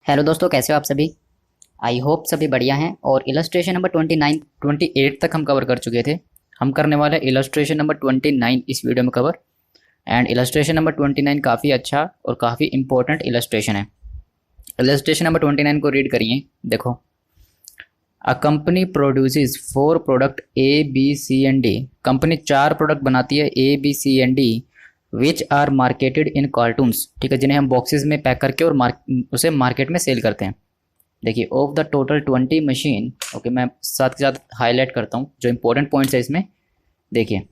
Hello दोस्तों, कैसे हो आप सभी। आई होप सभी बढ़िया हैं। और इलस्ट्रेशन नंबर 29 28 तक हम कवर कर चुके थे। हम करने वाले इलस्ट्रेशन नंबर 29 इस वीडियो में कवर। एंड इलस्ट्रेशन नंबर 29 काफ़ी अच्छा और काफ़ी इंपॉर्टेंट इलस्ट्रेशन है। इलस्ट्रेशन नंबर 29 को रीड करिए। देखो, a company produces 4 product A B C and D. Company 4 product बनाती है A B C and D which are marketed in cartons. ठीक है, जिन्हें हम बॉक्सेस में पैक करके और उसे मार्केट में सेल करते हैं। देखिए, of the total 20 machine. Okay, मैं साथ के साथ हाईलाइट करता हूँ जो इंपॉर्टेंट पॉइंट्स है इसमें। देखिए,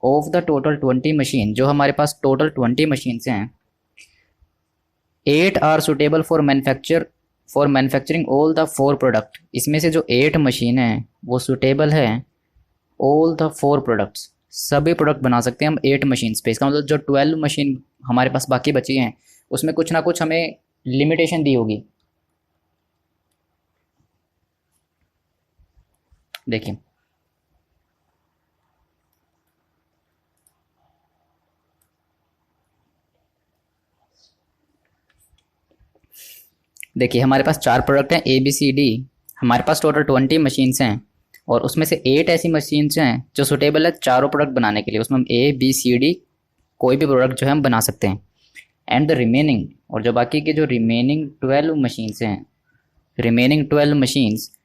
ऑफ द टोटल 20 मशीन, जो हमारे पास टोटल 20 मशीन हैं, 8 are suitable for manufacturing all the 4 product. इसमें से जो 8 मशीन है वो सुटेबल है ऑल द 4 प्रोडक्ट्स। सभी प्रोडक्ट बना सकते हैं हम 8 मशीन पे। इसका मतलब जो 12 मशीन हमारे पास बाकी बची हैं उसमें कुछ ना कुछ हमें लिमिटेशन दी होगी। देखिए, हमारे पास 4 प्रोडक्ट हैं ए बी सी डी। हमारे पास टोटल 20 मशीन्स हैं और उसमें से 8 ऐसी मशीन्स हैं जो सुटेबल है चारों प्रोडक्ट बनाने के लिए। उसमें हम ए बी सी डी कोई भी प्रोडक्ट जो है हम बना सकते हैं। एंड द रिमेनिंग, और जो बाकी के जो रिमेनिंग 12 मशीन्स हैं, remaining 12 machines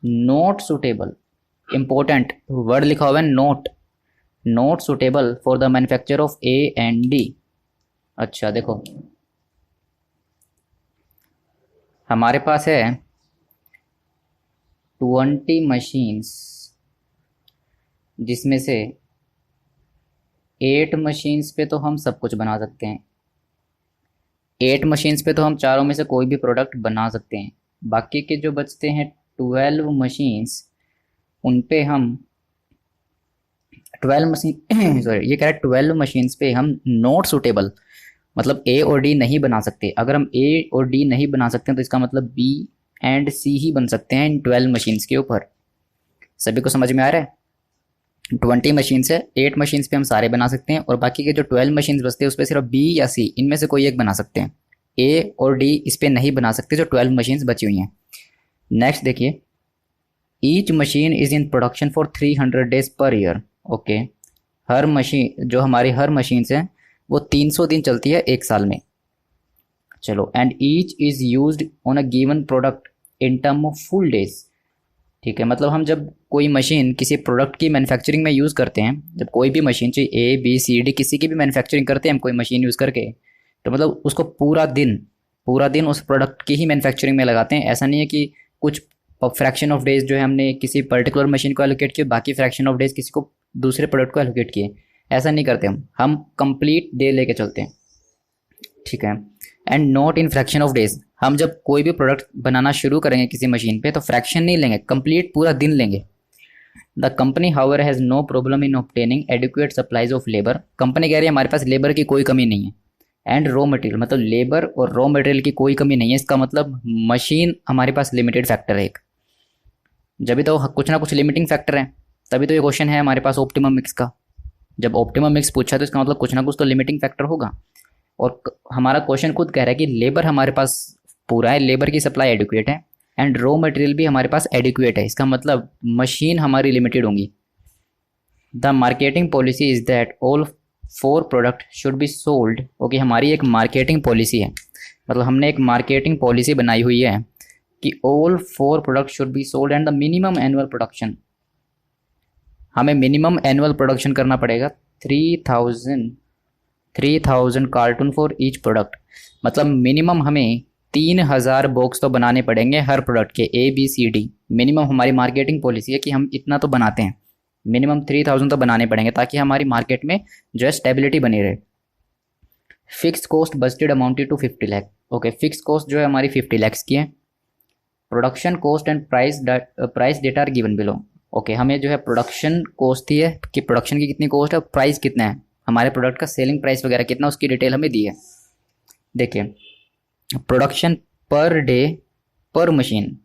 not suitable. Important word लिखा हुआ है not, not suitable for the manufacture of A and D. अच्छा देखो, हमारे पास है 20 मशीन्स, जिसमें से 8 मशीन्स पे तो हम सब कुछ बना सकते हैं। 8 मशीन्स पे तो हम चारों में से कोई भी प्रोडक्ट बना सकते हैं। बाकी के जो बचते हैं 12 मशीन्स, उन पे हम 12 मशीन सॉरी, ये कह रहा है 12 मशीन्स पे हम नॉट सुटेबल, मतलब ए और डी नहीं बना सकते। अगर हम ए और डी नहीं बना सकते हैं तो इसका मतलब बी एंड सी ही बन सकते हैं इन 12 मशीन्स के ऊपर। सभी को समझ में आ रहा है। 20 मशीन्स है, 8 मशीन्स पे हम सारे बना सकते हैं और बाकी के जो 12 मशीन्स बचते हैं उस पर सिर्फ बी या सी इनमें से कोई एक बना सकते हैं। ए और डी इस पर नहीं बना सकते जो 12 मशीन्स बची हुई हैं। नेक्स्ट देखिए, each machine is in production for 300 days per year. Okay, her machine, जो हमारी हर मशीन्स हैं वो 300 दिन चलती है एक साल में। चलो, and each is used on a given product in term of full days. ठीक है, मतलब हम जब कोई मशीन किसी प्रोडक्ट की मैन्युफैक्चरिंग में यूज़ करते हैं, जब कोई भी मशीन चाहिए ए बी सी डी किसी की भी मैन्युफैक्चरिंग करते हैं हम कोई मशीन यूज़ करके, तो मतलब उसको पूरा दिन उस प्रोडक्ट की ही मैन्युफैक्चरिंग में लगाते हैं। ऐसा नहीं है कि कुछ फ्रैक्शन ऑफ डेज जो है हमने किसी पर्टिकुलर मशीन को एलोकेट किए, बाकी फ्रैक्शन ऑफ डेज किसी को दूसरे प्रोडक्ट को एलोकेट किए। ऐसा नहीं करते हम कंप्लीट डे लेके चलते हैं। ठीक है, and not in fraction of days. हम जब कोई भी प्रोडक्ट बनाना शुरू करेंगे किसी मशीन पे तो फ्रैक्शन नहीं लेंगे, कंप्लीट पूरा दिन लेंगे। The company however has no problem in obtaining adequate supplies of labour. Company कह रही है हमारे पास लेबर की कोई कमी नहीं है। एंड रॉ मटेरियल, मतलब लेबर और रॉ मटेरियल की कोई कमी नहीं है। इसका मतलब मशीन हमारे पास लिमिटेड फैक्टर है एक। जब भी तो कुछ ना कुछ लिमिटिंग फैक्टर है, तभी तो ये क्वेश्चन है हमारे पास ऑप्टिमम मिक्स का। जब ऑप्टिमम मिक्स पूछा तो इसका मतलब कुछ ना कुछ तो लिमिटिंग फैक्टर होगा। और हमारा क्वेश्चन खुद कह रहा है कि लेबर हमारे पास पूरा है, लेबर की सप्लाई एडिक्वेट है, एंड रॉ मटेरियल भी हमारे पास एडिक्वेट है। इसका मतलब मशीन हमारी लिमिटेड होंगी। The marketing policy is that all 4 product should be sold. Okay, हमारी एक मार्केटिंग पॉलिसी है, मतलब हमने एक मार्केटिंग पॉलिसी बनाई हुई है कि all 4 product should be sold and the minimum annual production, हमें मिनिमम एनुअल प्रोडक्शन करना पड़ेगा 3000 कार्टून फॉर ईच प्रोडक्ट। मतलब मिनिमम हमें 3000 बॉक्स तो बनाने पड़ेंगे हर प्रोडक्ट के, A B C D. Minimum हमारी मार्केटिंग पॉलिसी है कि हम इतना तो बनाते हैं, मिनिमम 3000 तो बनाने पड़ेंगे ताकि हमारी मार्केट में जो है स्टेबिलिटी बनी रहे। Fixed cost budgeted amounted to 50 lakh. Okay, fixed cost जो है हमारी 50 लाख की है। Production cost and price data are given below. Okay, हमें जो है प्रोडक्शन कॉस्ट थी है कि प्रोडक्शन की कितनी कॉस्ट है, प्राइस कितना है, हमारे प्रोडक्ट का सेलिंग प्राइस वगैरह कितना, उसकी डिटेल हमें दी है। देखिए, प्रोडक्शन पर डे पर मशीन,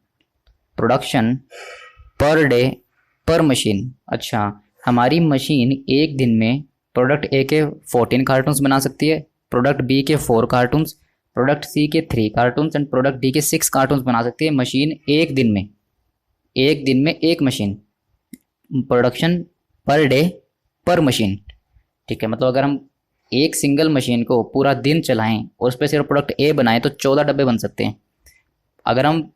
प्रोडक्शन पर डे पर मशीन। अच्छा, हमारी मशीन एक दिन में प्रोडक्ट ए के 14 कार्टून्स बना सकती है, प्रोडक्ट बी के 4 कार्टून्स, प्रोडक्ट सी के 3 कार्टून्स एंड प्रोडक्ट डी के 6 कार्टून्स बना सकती है मशीन एक दिन में। एक दिन में एक मशीन, प्रोडक्शन पर डे पर मशीन। ठीक है, मतलब अगर हम एक सिंगल मशीन को पूरा दिन चलाएं और उस पर सिर्फ प्रोडक्ट ए बनाएं तो 14 डब्बे बन सकते हैं। अगर हम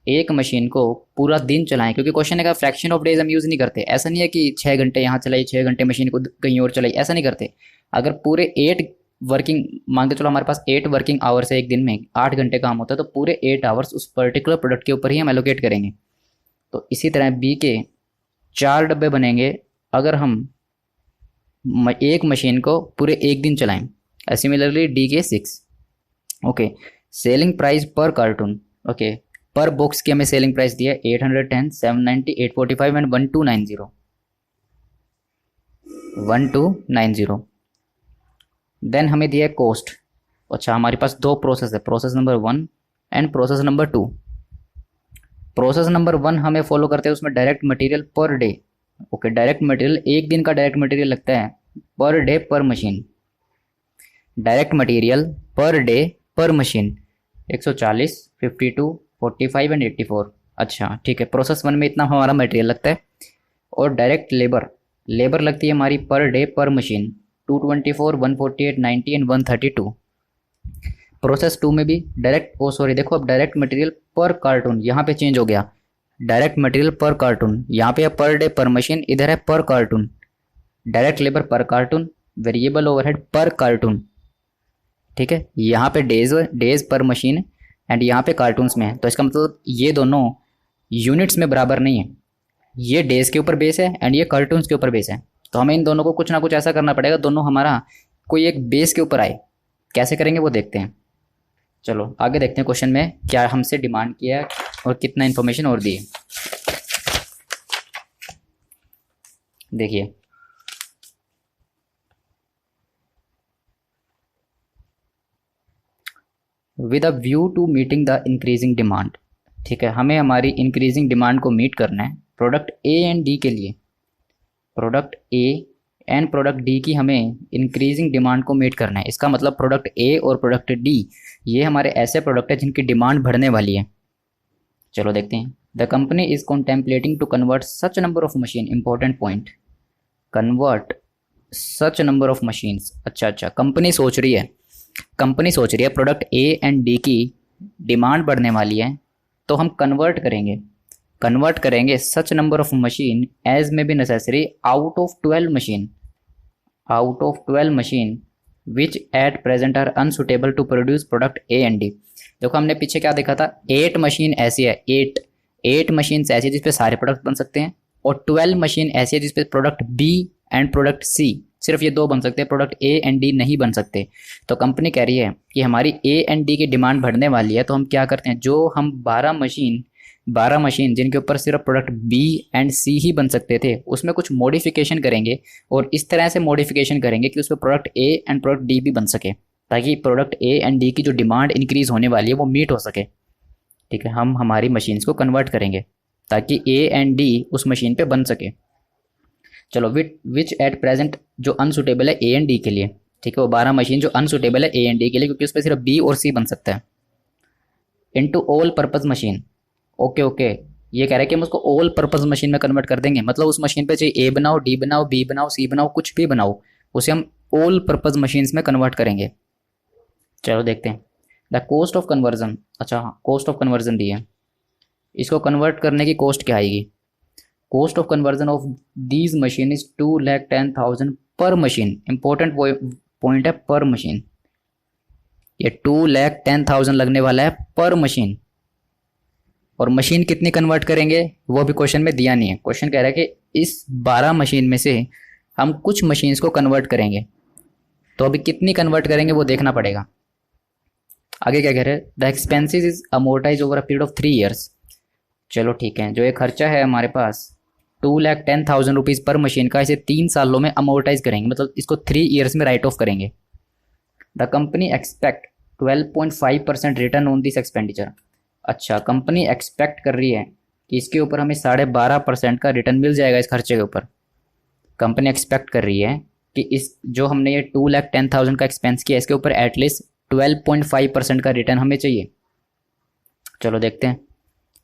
एक मशीन को पूरा दिन चलाएं, क्योंकि क्वेश्चन है का फ्रैक्शन ऑफ डेज हम यूज़ नहीं करते, ऐसा नहीं है कि 6 घंटे यहाँ चलाई 6 घंटे मशीन को कहीं और चलाई, ऐसा नहीं करते। अगर पूरे 8 वर्किंग, मान के चलो हमारे पास 8 वर्किंग आवर्स है एक दिन में, 8 घंटे काम होता है, तो पूरे 8 आवर्स उस पर्टिकुलर प्रोडक्ट के ऊपर ही हम एलोकेट करेंगे। तो इसी तरह बी के 4 डब्बे बनेंगे अगर हम एक मशीन को पूरे एक दिन चलाएं। सिमिलरली डी के 6। ओके, सेलिंग प्राइस पर कार्टून, ओके, पर बॉक्स की हमें सेलिंग प्राइस दिया 810, 790, 845 एंड 1290, 1290। देन हमें दिया है कॉस्ट। अच्छा, हमारे पास 2 प्रोसेस है, process number 1 and process number 2। Process number 1 हमें फॉलो करते हैं, उसमें direct material per day. Okay, direct material, एक दिन का डायरेक्ट मटेरियल लगता है पर डे पर machine. Direct material per day पर मशीन 140, 52, 45 एंड 84। अच्छा ठीक है, प्रोसेस 1 में इतना हमारा मटेरियल लगता है। और डायरेक्ट लेबर, लेबर लगती है हमारी पर डे पर मशीन 224, 148, 90 एंड 132। प्रोसेस 2 में भी डायरेक्ट, देखो अब डायरेक्ट मटेरियल पर कार्टून यहाँ पे चेंज हो गया, डायरेक्ट मटेरियल पर कार्टून, यहाँ पे है पर डे पर मशीन, इधर है पर कार्टून। डायरेक्ट लेबर पर कार्टून, वेरिएबल ओवरहेड पर कार्टून। ठीक है, यहाँ पे डेज पर मशीन एंड यहाँ पे कार्टून्स में है, तो इसका मतलब ये दोनों यूनिट्स में बराबर नहीं है। ये डेज के ऊपर बेस है एंड ये कार्टून्स के ऊपर बेस है, तो हमें इन दोनों को कुछ ना कुछ ऐसा करना पड़ेगा दोनों हमारा कोई एक बेस के ऊपर आए। कैसे करेंगे वो देखते हैं। चलो आगे देखते हैं क्वेश्चन में क्या हमसे डिमांड किया है और कितना इन्फॉर्मेशन और दी है। देखिए, with a view to meeting the increasing demand. ठीक है, हमें हमारी इंक्रीजिंग डिमांड को मीट करना है प्रोडक्ट ए एंड डी के लिए। Product A and product D की हमें इंक्रीजिंग डिमांड को मीट करना है। इसका मतलब प्रोडक्ट ए और प्रोडक्ट डी ये हमारे ऐसे प्रोडक्ट है जिनकी डिमांड बढ़ने वाली है। चलो देखते हैं। The company is contemplating to convert such number of machine, important point, convert such number of machines. अच्छा, कंपनी सोच रही है प्रोडक्ट ए एंड डी की डिमांड बढ़ने वाली है, तो हम कन्वर्ट करेंगे such number of machine as may be necessary out of 12 machine which at present are unsuitable to produce product A and D. देखो हमने पीछे क्या देखा था, 8 मशीन ऐसी है, 8 मशीन ऐसी है जिसपे सारे प्रोडक्ट बन सकते हैं, और 12 मशीन ऐसी है जिसपे product B and product C सिर्फ ये 2 बन सकते हैं, प्रोडक्ट ए एंड डी नहीं बन सकते। तो कंपनी कह रही है कि हमारी ए एंड डी की डिमांड बढ़ने वाली है, तो हम क्या करते हैं, जो हम 12 मशीन जिनके ऊपर सिर्फ प्रोडक्ट बी एंड सी ही बन सकते थे उसमें कुछ मॉडिफिकेशन करेंगे, और इस तरह से मॉडिफिकेशन करेंगे कि उसमें product A and product D भी बन सके, ताकि प्रोडक्ट ए एंड डी की जो डिमांड इंक्रीज होने वाली है वो मीट हो सके। ठीक है, हम हमारी मशीन्स को कन्वर्ट करेंगे ताकि ए एंड डी उस मशीन पे बन सके। चलो, विच एट प्रेजेंट जो अनसुटेबल है ए एंड डी के लिए। ठीक है, वो 12 मशीन जो अनसुटेबल है ए एंड डी के लिए, क्योंकि उस पर सिर्फ बी और सी बन सकता है। Into all purpose machine. Okay, ये कह रहे हैं कि हम उसको ऑल पर्पज मशीन में कन्वर्ट कर देंगे, मतलब उस मशीन पे चाहे ए बनाओ, डी बनाओ, बी बनाओ, सी बनाओ, कुछ भी बनाओ, उसे हम ऑल पर्पज मशीन्स में कन्वर्ट करेंगे। चलो देखते हैं। The cost of conversion. अच्छा हाँ, कॉस्ट ऑफ कन्वर्जन दी है, इसको कन्वर्ट करने की कॉस्ट क्या आएगी। Cost of conversion of these machine is 2,10,000 पर मशीन। इंपॉर्टेंट पॉइंट है पर मशीन, ये 2,10,000 लगने वाला है पर मशीन। और मशीन कितनी कन्वर्ट करेंगे वो भी क्वेश्चन में दिया नहीं है। क्वेश्चन कह रहा है कि इस 12 मशीन में से हम कुछ मशीन्स को कन्वर्ट करेंगे, तो अभी कितनी कन्वर्ट करेंगे वो देखना पड़ेगा। आगे क्या कह रहे हैं, the expenses is amortise over a period of 3 years. चलो ठीक है, जो ये खर्चा है हमारे पास 2,10,000 रुपीज़ पर मशीन का, इसे 3 सालों में अमोर्टाइज करेंगे, मतलब इसको 3 ईयर्स में राइट ऑफ करेंगे। The company expect 12.5% return on this expenditure. अच्छा, कंपनी एक्सपेक्ट कर रही है कि इसके ऊपर हमें 12.5% का रिटर्न मिल जाएगा इस खर्चे के ऊपर। कंपनी एक्सपेक्ट कर रही है कि इस जो हमने ये 2,10,000 का एक्सपेंस किया इसके ऊपर एटलीस्ट 12.5% का रिटर्न हमें चाहिए। चलो देखते हैं।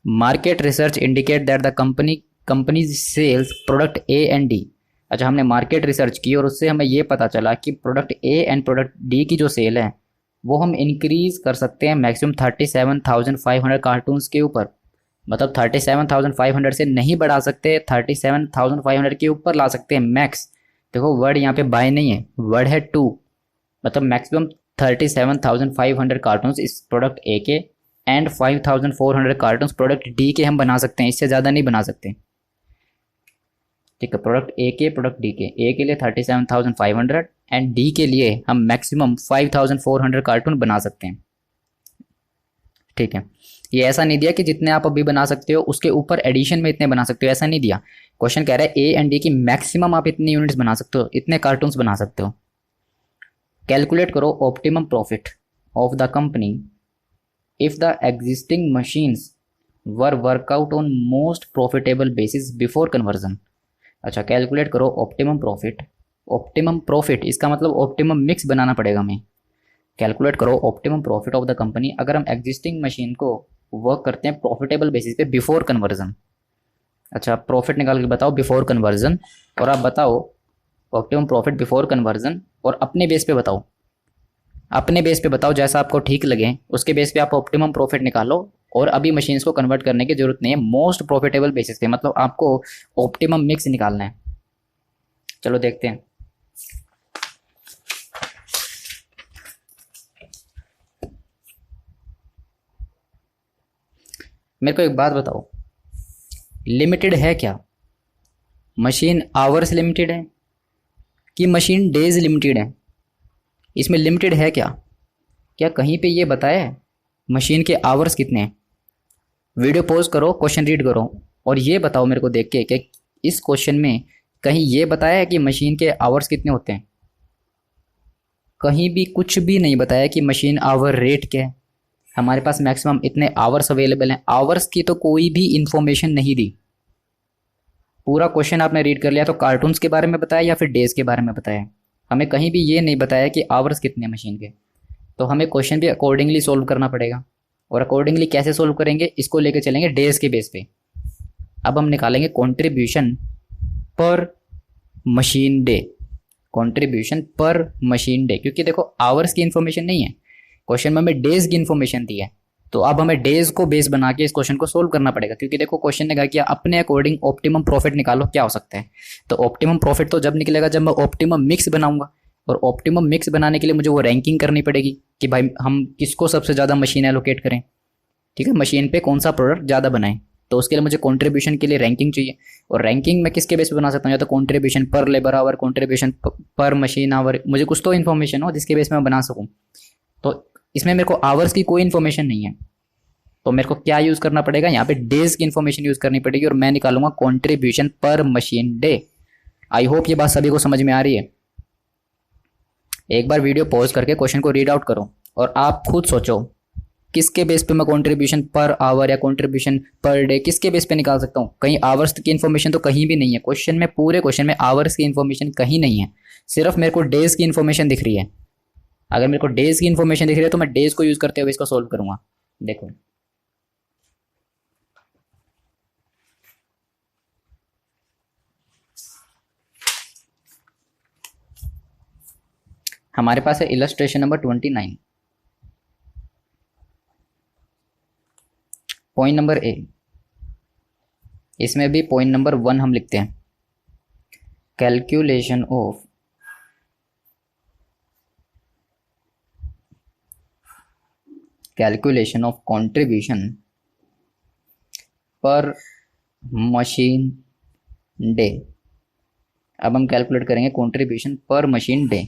Market research indicate that the companies sales product A and D. अच्छा, हमने मार्केट रिसर्च की और उससे हमें ये पता चला कि product A and product D की जो सेल है वो हम इंक्रीज कर सकते हैं मैक्सिमम 37,500 कार्टून्स के ऊपर। मतलब 37,500 से नहीं बढ़ा सकते, 37,500 के ऊपर ला सकते हैं मैक्स। देखो वर्ड यहाँ पे बाय नहीं है, वर्ड है टू। मतलब मैक्सिमम 37,500 कार्टून्स इस प्रोडक्ट ए के एंड 5,400 कार्टून्स प्रोडक्ट डी के हम बना सकते हैं, इससे ज़्यादा नहीं बना सकते। ठीक है, प्रोडक्ट ए के, प्रोडक्ट डी के। ए के लिए 37,500 एंड डी के लिए हम मैक्सिमम 5,400 कार्टून बना सकते हैं। ठीक है, ये ऐसा नहीं दिया कि जितने आप अभी बना सकते हो उसके ऊपर एडिशन में इतने बना सकते हो, ऐसा नहीं दिया। क्वेश्चन कह रहा है ए एंड डी की मैक्सिमम आप इतनी यूनिट्स बना सकते हो, इतने कार्टून्स बना सकते हो। कैलकुलेट करो optimum profit of the company if the existing machines were workout on most profitable basis before conversion. अच्छा, कैलकुलेट करो ऑप्टिमम प्रॉफिट। ऑप्टिमम प्रॉफिट इसका मतलब ऑप्टिमम मिक्स बनाना पड़ेगा हमें। कैलकुलेट करो optimum profit of the company अगर हम एग्जिस्टिंग मशीन को वर्क करते हैं प्रॉफिटेबल बेसिस पे बिफोर कन्वर्जन। अच्छा, प्रॉफिट निकाल के बताओ बिफोर कन्वर्जन, और आप बताओ ऑप्टिमम प्रॉफिट बिफोर कन्वर्जन, और अपने बेस पे बताओ। अपने बेस पे बताओ, जैसा आपको ठीक लगे उसके बेस पे आप ऑप्टिमम प्रॉफिट निकालो। और अभी मशीन्स को कन्वर्ट करने की जरूरत नहीं है, मोस्ट प्रॉफिटेबल बेसिस पे, मतलब आपको ऑप्टिमम मिक्स निकालना है। चलो देखते हैं। मेरे को एक बात बताओ, लिमिटेड है क्या? मशीन आवर्स लिमिटेड है कि मशीन डेज लिमिटेड है? इसमें लिमिटेड है क्या? क्या कहीं पे ये बताया है मशीन के आवर्स कितने हैं? वीडियो पॉज करो, क्वेश्चन रीड करो और ये बताओ मेरे को देख के कि इस क्वेश्चन में कहीं ये बताया है कि मशीन के आवर्स कितने होते हैं? कहीं भी कुछ भी नहीं बताया कि मशीन आवर रेट क्या है। हमारे पास मैक्सिमम इतने आवर्स अवेलेबल हैं, आवर्स की तो कोई भी इंफॉर्मेशन नहीं दी। पूरा क्वेश्चन आपने रीड कर लिया तो कार्टून्स के बारे में बताया या फिर डेज के बारे में बताया? हमें कहीं भी ये नहीं बताया कि आवर्स कितने हैं मशीन के। तो हमें क्वेश्चन भी अकॉर्डिंगली सोल्व करना पड़ेगा। और अकॉर्डिंगली कैसे सोल्व करेंगे, इसको लेके चलेंगे डेज के बेस पे। अब हम निकालेंगे कॉन्ट्रीब्यूशन पर मशीन डे। कॉन्ट्रीब्यूशन पर मशीन डे, क्योंकि देखो आवर्स की इन्फॉर्मेशन नहीं है क्वेश्चन में, हमें डेज की इन्फॉर्मेशन दी है। तो अब हमें डेज को बेस बना के इस क्वेश्चन को सोल्व करना पड़ेगा, क्योंकि देखो क्वेश्चन ने कहा कि अपने अकॉर्डिंग ऑप्टिमम प्रॉफिट निकालो, क्या हो सकता है। तो ऑप्टिमम प्रॉफिट तो जब निकलेगा जब मैं ऑप्टिमम मिक्स बनाऊंगा, और ऑप्टिमम मिक्स बनाने के लिए मुझे वो रैंकिंग करनी पड़ेगी कि भाई हम किसको सबसे ज़्यादा मशीन एलोकेट करें। ठीक है, मशीन पे कौन सा प्रोडक्ट ज़्यादा बनाएं। तो उसके लिए मुझे कॉन्ट्रीब्यूशन के लिए रैंकिंग चाहिए, और रैंकिंग मैं किसके बेस पे बना सकता हूँ? या तो कॉन्ट्रीब्यूशन पर लेबर आवर, कॉन्ट्रीब्यूशन पर मशीन आवर, मुझे कुछ तो इन्फॉर्मेशन हो जिसके बेस पे मैं बना सकूँ। तो इसमें मेरे को आवर्स की कोई इन्फॉर्मेशन नहीं है, तो मेरे को क्या यूज़ करना पड़ेगा? यहाँ पे डेज की इन्फॉर्मेशन यूज़ करनी पड़ेगी, और मैं निकालूंगा कॉन्ट्रीब्यूशन पर मशीन डे। आई होप ये बात सभी को समझ में आ रही है। एक बार वीडियो पॉज करके क्वेश्चन को रीड आउट करो और आप खुद सोचो किसके बेस पे मैं कंट्रीब्यूशन पर आवर या कंट्रीब्यूशन पर डे किसके बेस पे निकाल सकता हूँ। कहीं आवर्स की इन्फॉर्मेशन तो कहीं भी नहीं है क्वेश्चन में, पूरे क्वेश्चन में आवर्स की इन्फॉर्मेशन कहीं नहीं है, सिर्फ मेरे को डेज की इन्फॉर्मेशन दिख रही है। अगर मेरे को डेज की इन्फॉर्मेशन दिख रही है तो मैं डेज को यूज करते हुए इसको सोल्व करूंगा। देखो हमारे पास है illustration number 29। Point number A, इसमें भी पॉइंट नंबर 1 हम लिखते हैं, कैलकुलेशन ऑफ कंट्रीब्यूशन पर मशीन डे। अब हम कैलकुलेट करेंगे कंट्रीब्यूशन पर मशीन डे।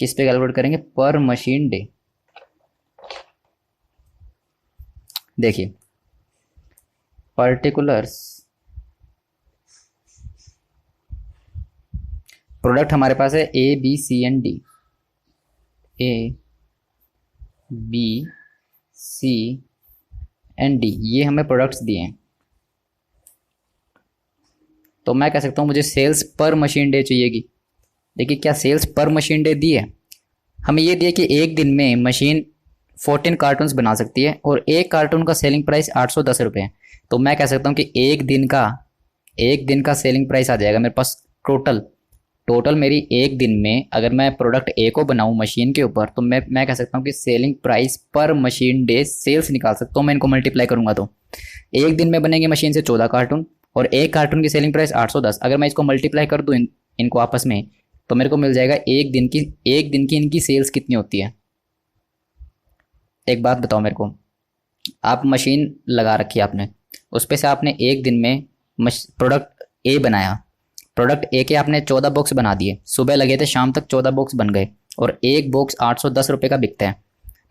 किस पे कैलकुलेट करेंगे? Per machine day. देखिए पर्टिकुलर्स, प्रोडक्ट हमारे पास है A B C and D. A B C and D, ये हमें प्रोडक्ट्स दिए हैं। तो मैं कह सकता हूं मुझे सेल्स पर मशीन डे चाहिएगी। देखिए क्या सेल्स पर मशीन डे दी है, हमें ये दिया कि एक दिन में मशीन 14 कार्टून्स बना सकती है और एक कार्टून का सेलिंग प्राइस 810 रुपये है। तो मैं कह सकता हूँ कि एक दिन का सेलिंग प्राइस आ जाएगा मेरे पास टोटल। टोटल मेरी एक दिन में अगर मैं प्रोडक्ट ए को बनाऊँ मशीन के ऊपर, तो मैं कह सकता हूँ कि सेलिंग प्राइस पर मशीन डे सेल्स निकाल सकता हूँ मैं इनको मल्टीप्लाई करूँगा तो। एक दिन में बनेंगे मशीन से 14 कार्टून और एक कार्टून की सेलिंग प्राइस 810। अगर मैं इसको मल्टीप्लाई कर दूँ इनको आपस में, तो मेरे को मिल जाएगा एक दिन की इनकी सेल्स कितनी होती है। एक बात बताओ मेरे को, आप मशीन लगा रखी है आपने, उस पे से आपने एक दिन में प्रोडक्ट ए बनाया। प्रोडक्ट ए के आपने 14 बॉक्स बना दिए, सुबह लगे थे शाम तक 14 बॉक्स बन गए और एक बॉक्स 810 रुपये का बिकता है।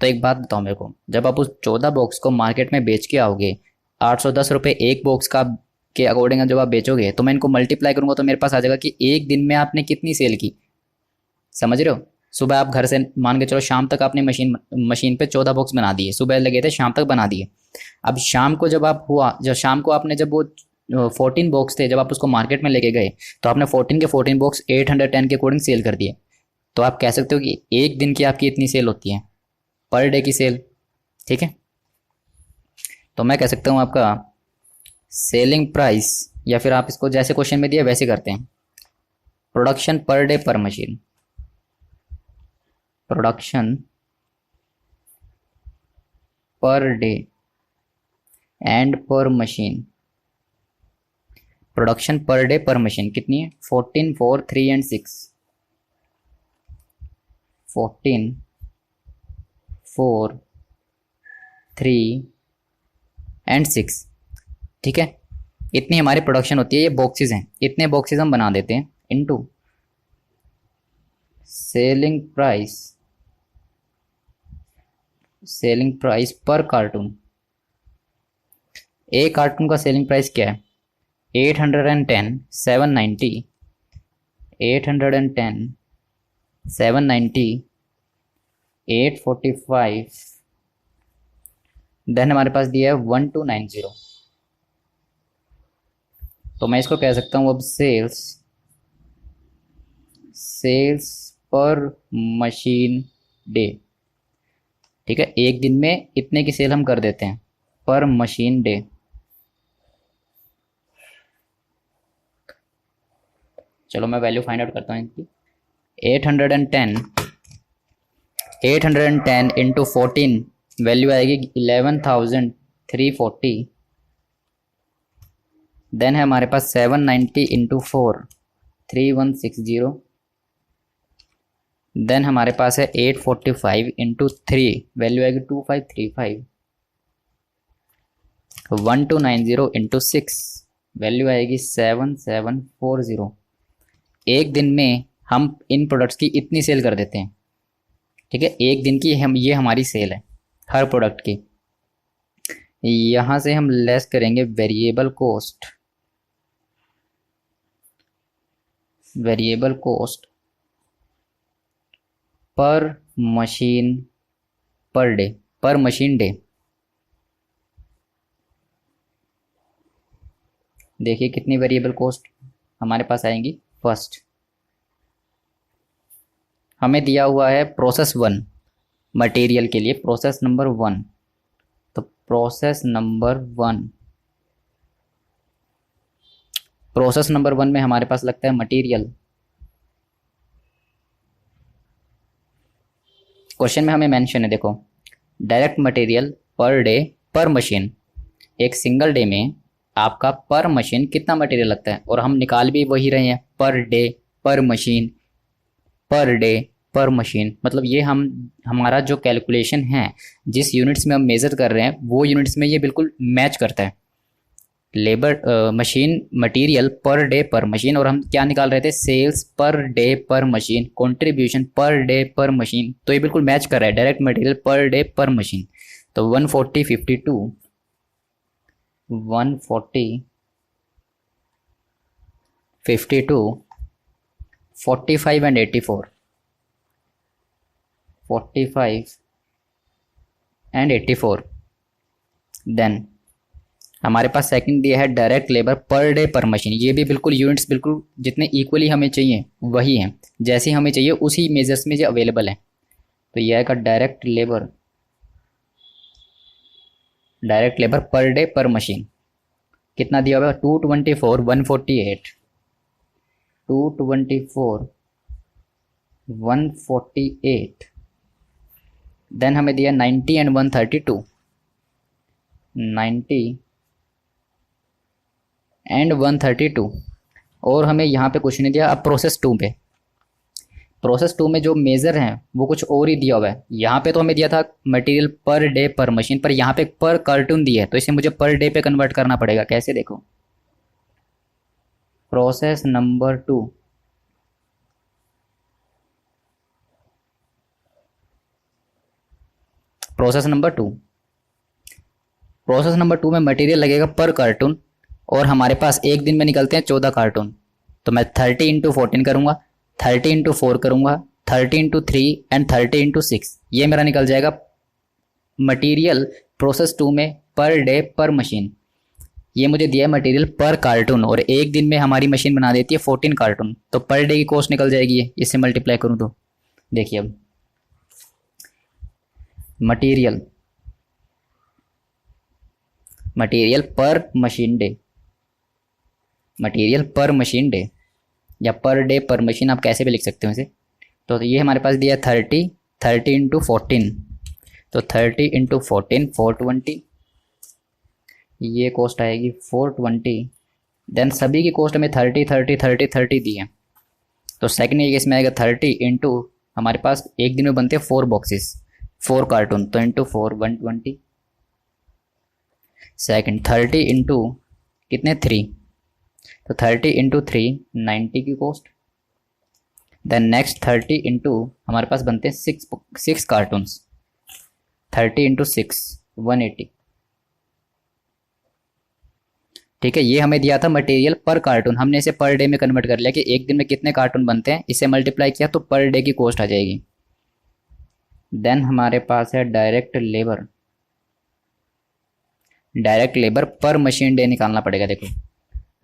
तो एक बात बताओ मेरे को, जब आप उस 14 बॉक्स को मार्केट में बेच के आओगे 810 रुपये एक बॉक्स का के अकॉर्डिंग जब आप बेचोगे, तो मैं इनको मल्टीप्लाई करूंगा तो मेरे पास आ जाएगा कि एक दिन में आपने कितनी सेल की। समझ रहे हो? सुबह आप घर से मान के चलो शाम तक आपने मशीन पे 14 बॉक्स बना दिए, सुबह लगे थे शाम तक बना दिए। अब शाम को जब शाम को आपने जब वो 14 बॉक्स थे, जब आप उसको मार्केट में लेके गए, तो आपने 14 के 14 बॉक्स 810 के अकॉर्डिंग सेल कर दिए। तो आप कह सकते हो कि एक दिन की आपकी इतनी सेल होती है, पर डे की सेल। ठीक है, तो मैं कह सकता हूँ आपका सेलिंग प्राइस, या फिर आप इसको जैसे क्वेश्चन में दिया वैसे करते हैं, प्रोडक्शन पर डे पर machine, production per day and पर मशीन। प्रोडक्शन पर डे पर मशीन कितनी है? 14, 4, 3 एंड 6। 14, 4, 3 एंड 6। ठीक है, इतनी हमारी प्रोडक्शन होती है। ये बॉक्सेस हैं, इतने बॉक्सेस हम बना देते हैं इनटू सेलिंग प्राइस पर कार्टून। एक कार्टून का सेलिंग प्राइस क्या है? 810, 790, 810, 790, 845, देन हमारे पास दिया है 1290। तो मैं इसको कह सकता हूँ अब सेल्स पर मशीन डे। ठीक है, एक दिन में इतने की सेल हम कर देते हैं पर मशीन डे। चलो मैं वैल्यू फाइंड आउट करता हूँ इनकी। 810 इंटू 14 वैल्यू आएगी 11,340। देन है हमारे पास 790 इंटू 4 3160। देन हमारे पास है 845 इंटू 3 वैल्यू आएगी 2535। 1290 इंटू 6 वैल्यू आएगी 7740। एक दिन में हम इन प्रोडक्ट्स की इतनी सेल कर देते हैं। ठीक है, एक दिन की ये हमारी सेल है हर प्रोडक्ट की। यहाँ से हम लेस करेंगे वेरिएबल कोस्ट पर मशीन डे। देखिए कितनी वेरिएबल कॉस्ट हमारे पास आएंगी। फर्स्ट हमें दिया हुआ है प्रोसेस 1 मटेरियल के लिए, प्रोसेस नंबर 1। तो प्रोसेस नंबर 1 में हमारे पास लगता है मटेरियल। क्वेश्चन में हमें मेंशन है, देखो, डायरेक्ट मटेरियल पर डे पर मशीन। एक सिंगल डे में आपका पर मशीन कितना मटेरियल लगता है, और हम निकाल भी वही रहे हैं, पर डे पर मशीन, पर डे पर मशीन। मतलब ये हमारा जो कैलकुलेशन है, जिस यूनिट्स में हम मेज़र कर रहे हैं वो यूनिट्स में ये बिल्कुल मैच करता है। मटीरियल पर डे पर मशीन, और हम क्या निकाल रहे थे? सेल्स पर डे पर मशीन, कंट्रीब्यूशन पर डे पर मशीन। तो ये बिल्कुल मैच कर रहा है, डायरेक्ट मटेरियल पर डे पर मशीन। तो 140, 52, 140, 52, 45 एंड 84, 45 एंड 84। देन हमारे पास सेकंड दिया है डायरेक्ट लेबर पर डे पर मशीन। ये भी बिल्कुल यूनिट्स बिल्कुल जितने इक्वली हमें चाहिए वही हैं, जैसी हमें चाहिए उसी मेजर्स में जो अवेलेबल है। तो यह आएगा डायरेक्ट लेबर पर डे पर मशीन। कितना दिया हुआ है? 224 148, 224 148। देन हमें दिया 90 एंड 132, 90 एंड 132। और हमें यहाँ पे कुछ नहीं दिया। अब प्रोसेस टू पे, प्रोसेस टू में जो मेज़र हैं वो कुछ और ही दिया हुआ है। यहाँ पे तो हमें दिया था मटेरियल पर डे पर मशीन, पर यहाँ पे पर कार्टून दिया है, तो इसे मुझे पर डे पे कन्वर्ट करना पड़ेगा। कैसे? देखो, process number two, process number two, process number two में मटेरियल लगेगा पर कार्टून, और हमारे पास एक दिन में निकलते हैं 14 कार्टून। तो मैं 30 × 14 करूँगा, 30 × 4 करूँगा, 30 × 3 एंड 30 × 6। ये मेरा निकल जाएगा मटेरियल प्रोसेस टू में पर डे पर मशीन। ये मुझे दिया है मटेरियल पर कार्टून, और एक दिन में हमारी मशीन बना देती है 14 कार्टून। तो पर डे की कॉस्ट निकल जाएगी ये, इससे मल्टीप्लाई करूँ तो। देखिए अब मटेरियल, मटेरियल पर मशीन डे, मटेरियल पर मशीन डे या पर डे पर मशीन, आप कैसे भी लिख सकते हो इसे। तो ये हमारे पास दिया 30 × 14, तो 30 × 14 420, ये कॉस्ट आएगी 420। देन सभी की कॉस्ट हमें 30 दी है। तो सेकंड केस में आएगा 30 इंटू, हमारे पास एक दिन में बनते हैं 4 बॉक्सेस 4 कार्टून, तो इंटू 4 120। सेकंड 30 इंटू कितने 3, तो 30 × 3 90 की कॉस्ट। देन नेक्स्ट 30 इंटू हमारे पास बनते हैं 6 कार्टून्स, 30 × 6 180। ठीक है, ये हमें दिया था मटेरियल पर कार्टून, हमने इसे पर डे में कन्वर्ट कर लिया कि एक दिन में कितने कार्टून बनते हैं, इसे मल्टीप्लाई किया तो पर डे की कॉस्ट आ जाएगी। देन हमारे पास है डायरेक्ट लेबर, डायरेक्ट लेबर पर मशीन डे निकालना पड़ेगा। देखो,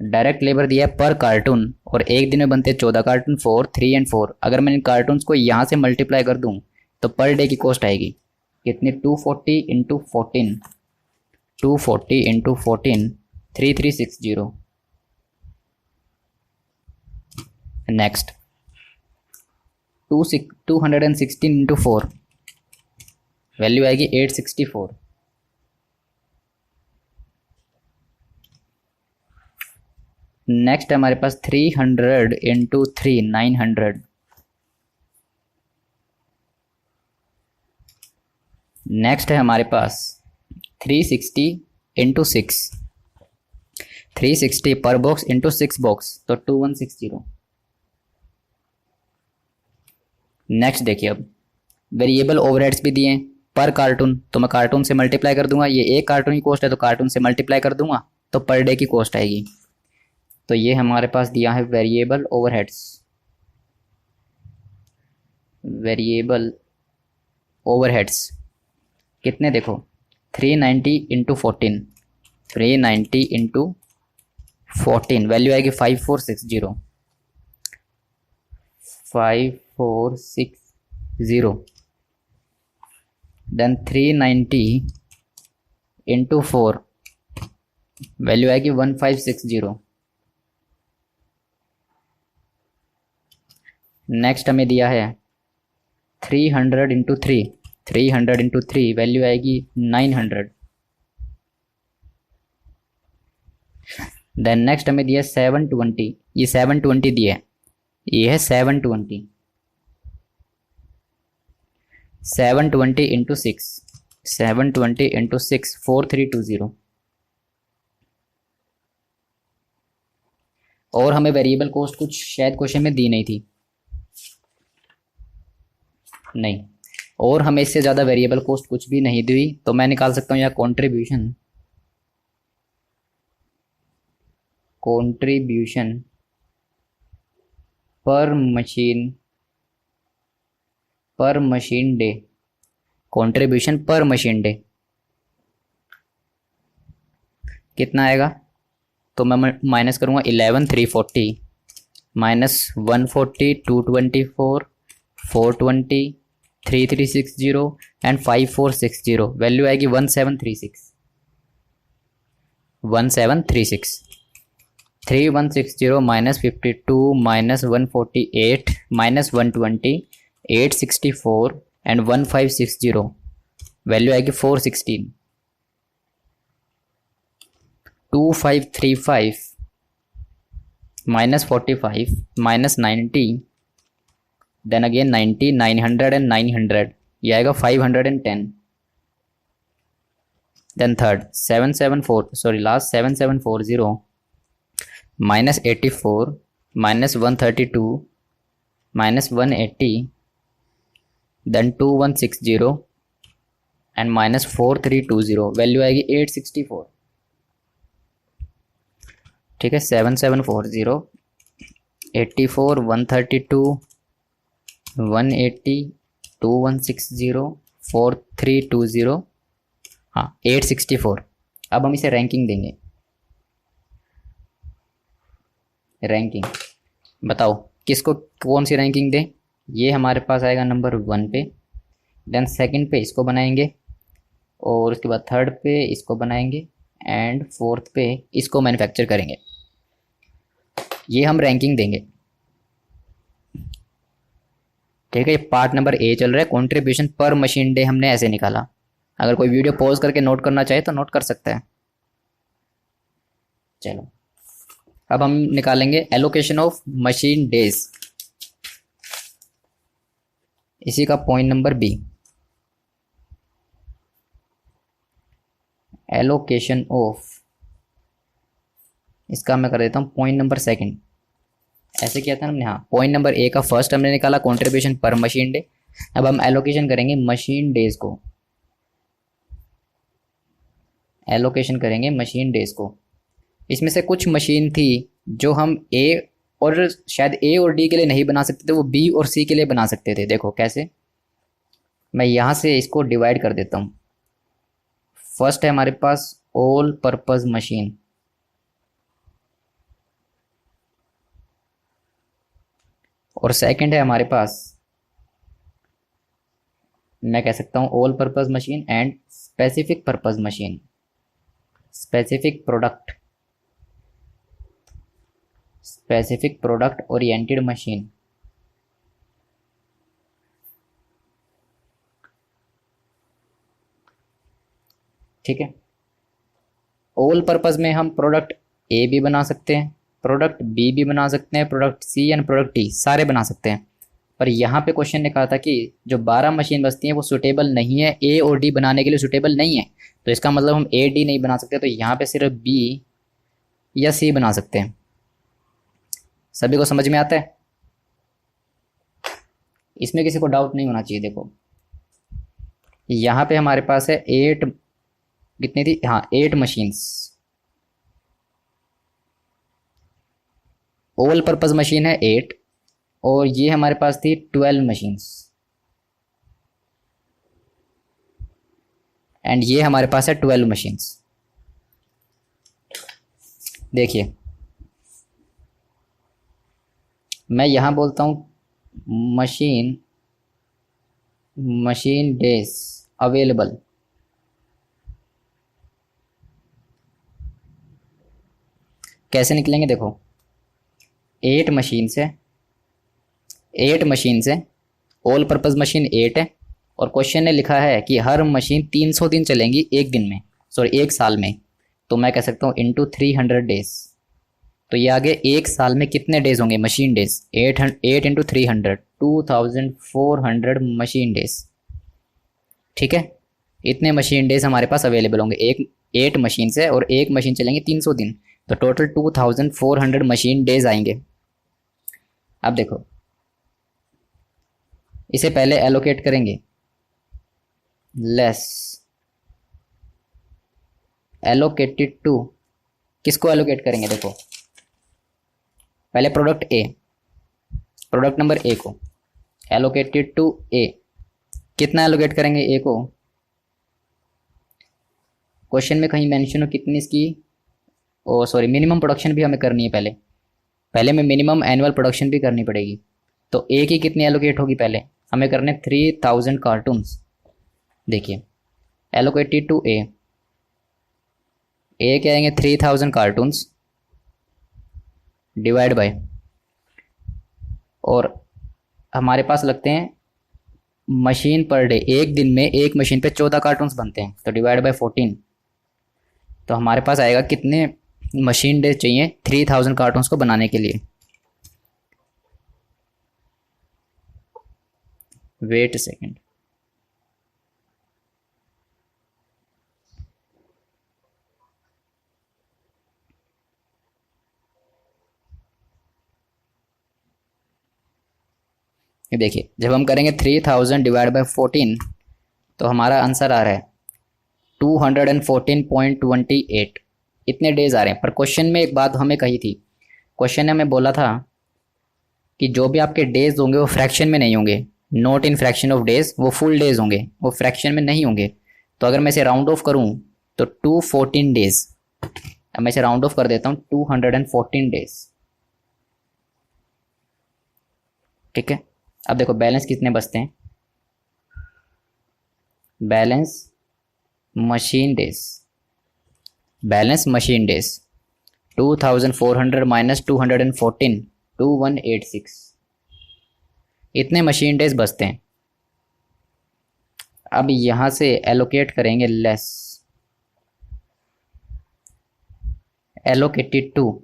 डायरेक्ट लेबर दिया है पर कार्टून, और एक दिन में बनते हैं 14 कार्टून, 4 3 एंड 4। अगर मैं इन कार्टून्स को यहाँ से मल्टीप्लाई कर दूँ तो पर डे की कॉस्ट आएगी कितनी, 240 × 14, 240 × 14 3360। नेक्स्ट 216 × 4, वैल्यू आएगी 864। नेक्स्ट हमारे पास 300 × 3 900। नेक्स्ट है हमारे पास 360 × 6, 360 पर बॉक्स इंटू 6 बॉक्स, तो 2160। नेक्स्ट देखिए, अब वेरिएबल ओवरहेड्स भी दिए हैं पर कार्टून, तो मैं कार्टून से मल्टीप्लाई कर दूंगा। ये एक कार्टून की कॉस्ट है तो कार्टून से मल्टीप्लाई कर दूंगा तो पर डे की कॉस्ट आएगी। तो ये हमारे पास दिया है वेरिएबल ओवरहेड्स, वेरिएबल ओवरहेड्स कितने, देखो 390 × 14, 390 × 14, वैल्यू आएगी 5460, 5460। देन 390 × 4, वैल्यू आएगी 1560। नेक्स्ट हमें दिया है 300 × 3, 300 × 3, वैल्यू आएगी 900। देन नेक्स्ट हमें दिया 720, ये 720 दिया है, ये है 720, 720 × 6, 720 × 6 4320। और हमें वेरिएबल कॉस्ट कुछ शायद क्वेश्चन में दी नहीं थी, नहीं, और हमें इससे ज़्यादा वेरिएबल कॉस्ट कुछ भी नहीं दी, तो मैं निकाल सकता हूँ यहाँ कंट्रीब्यूशन, कंट्रीब्यूशन पर मशीन डे, कंट्रीब्यूशन पर मशीन डे। कितना आएगा, तो मैं माइनस करूँगा 11 340 माइनस 140 224 420 3360 एंड 5460, वैल्यू आएगी 1736 1736। 3160 minus 52 minus 148 minus 120 864 and 1560, value आएगी 416। 2535 minus 45 minus 90 then again 90 900 and 900, ये आएगा 510। Then third 7740 minus 84 minus 132 minus 180 then 2160 and minus 4320, value आएगी 864। ठीक है, 7740 84 132 180 2160 4320, हाँ 864। अब हम इसे रैंकिंग देंगे। रैंकिंग बताओ किसको कौन सी रैंकिंग दें। ये हमारे पास आएगा नंबर 1 पे, देन सेकंड पे इसको बनाएंगे, और उसके बाद थर्ड पे इसको बनाएंगे, एंड फोर्थ पे इसको मैन्युफैक्चर करेंगे। ये हम रैंकिंग देंगे। ठीक है, ये पार्ट नंबर ए चल रहा है। कंट्रीब्यूशन पर मशीन डे हमने ऐसे निकाला। अगर कोई वीडियो पॉज करके नोट करना चाहे तो नोट कर सकता है। चलो अब हम निकालेंगे एलोकेशन ऑफ मशीन डेज, इसी का point number B, allocation of, इसका मैं कर देता हूँ पॉइंट नंबर सेकंड। ऐसे किया था हमने, हाँ पॉइंट नंबर ए का फर्स्ट हमने निकाला कंट्रीब्यूशन पर मशीन डे। अब हम एलोकेशन करेंगे मशीन डेज को, एलोकेशन करेंगे मशीन डेज को। इसमें से कुछ मशीन थी जो हम ए और शायद ए और डी के लिए नहीं बना सकते थे, वो बी और सी के लिए बना सकते थे। देखो कैसे, मैं यहाँ से इसको डिवाइड कर देता हूँ। फर्स्ट है हमारे पास ऑल पर्पस मशीन, और सेकंड है हमारे पास, मैं कह सकता हूँ all purpose machine and specific purpose machine, specific product, specific product oriented machine. ठीक है, ऑल पर्पस में हम प्रोडक्ट ए भी बना सकते हैं, प्रोडक्ट बी भी बना सकते हैं, product C and product D सारे बना सकते हैं। पर यहाँ पे क्वेश्चन ने कहा था कि जो 12 मशीन बचती हैं वो सुटेबल नहीं है, ए और डी बनाने के लिए सुटेबल नहीं है। तो इसका मतलब हम ए डी नहीं बना सकते, तो यहाँ पे सिर्फ बी या सी बना सकते हैं। सभी को समझ में आता है? इसमें किसी को डाउट नहीं होना चाहिए। देखो यहाँ पे हमारे पास है 8, कितनी थी, हाँ 8 मशीन्स। ऑल पर्पस मशीन है 8, और ये हमारे पास थी 12 मशीन्स, एंड ये हमारे पास है 12 मशीन्स। देखिए मैं यहां बोलता हूं मशीन डेज अवेलेबल, कैसे निकलेंगे? देखो 8 मशीन से, 8 मशीन से, ऑल पर्पस मशीन 8 है, और क्वेश्चन ने लिखा है कि हर मशीन 300 दिन चलेंगी एक दिन में, सॉरी एक साल में। तो मैं कह सकता हूँ इंटू 300 डेज। तो ये आगे एक साल में कितने डेज होंगे machine days? 8 into 300 2400 machine days. ठीक है, इतने मशीन डेज हमारे पास अवेलेबल होंगे एक 8 मशीन से, और एक मशीन चलेंगे 300 दिन, तो टोटल 2400 मशीन डेज आएंगे। अब देखो इसे पहले एलोकेट करेंगे, लेस एलोकेटेड टू, किसको एलोकेट करेंगे? देखो पहले product A, product number A को एलोकेटेड टू ए, कितना एलोकेट करेंगे ए को? क्वेश्चन में कहीं मेंशन हो कितनी इसकी ओ सॉरी, मिनिमम प्रोडक्शन भी हमें करनी है पहले। पहले में मिनिमम एनुअल प्रोडक्शन भी करनी पड़ेगी। तो ए की कितनी एलोकेट होगी, पहले हमें करने 3000 कार्टून्स। देखिए एलोकेटेड टू ए क्या आएंगे 3000 कार्टून्स डिवाइड बाय, और हमारे पास लगते हैं मशीन पर डे, एक दिन में एक मशीन पे 14 कार्टून्स बनते हैं, तो डिवाइड बाय 14। तो हमारे पास आएगा कितने मशीन डेज चाहिए 3000 कार्टून्स को बनाने के लिए। वेट सेकेंड, ये देखिए जब हम करेंगे 3000 डिवाइड बाय 14 तो हमारा आंसर आ रहा है 214.28। इतने डेज आ रहे हैं। पर क्वेश्चन में एक बात हमें कही थी, क्वेश्चन ने हमें बोला था कि जो भी आपके डेज होंगे वो फ्रैक्शन में नहीं होंगे, not in fraction of days, वो फुल डेज होंगे, वो फ्रैक्शन में नहीं होंगे। तो अगर मैं इसे राउंड ऑफ करूं तो 214 डेज, अब मैं इसे राउंड ऑफ कर देता हूं 214 डेज। ठीक है, अब देखो बैलेंस कितने बचते हैं, balance machine days, balance machine days 2400 minus 214, 2186, इतने मशीन डेज बचते हैं। अब यहां से एलोकेट करेंगे लेस, एलोकेटेड टू,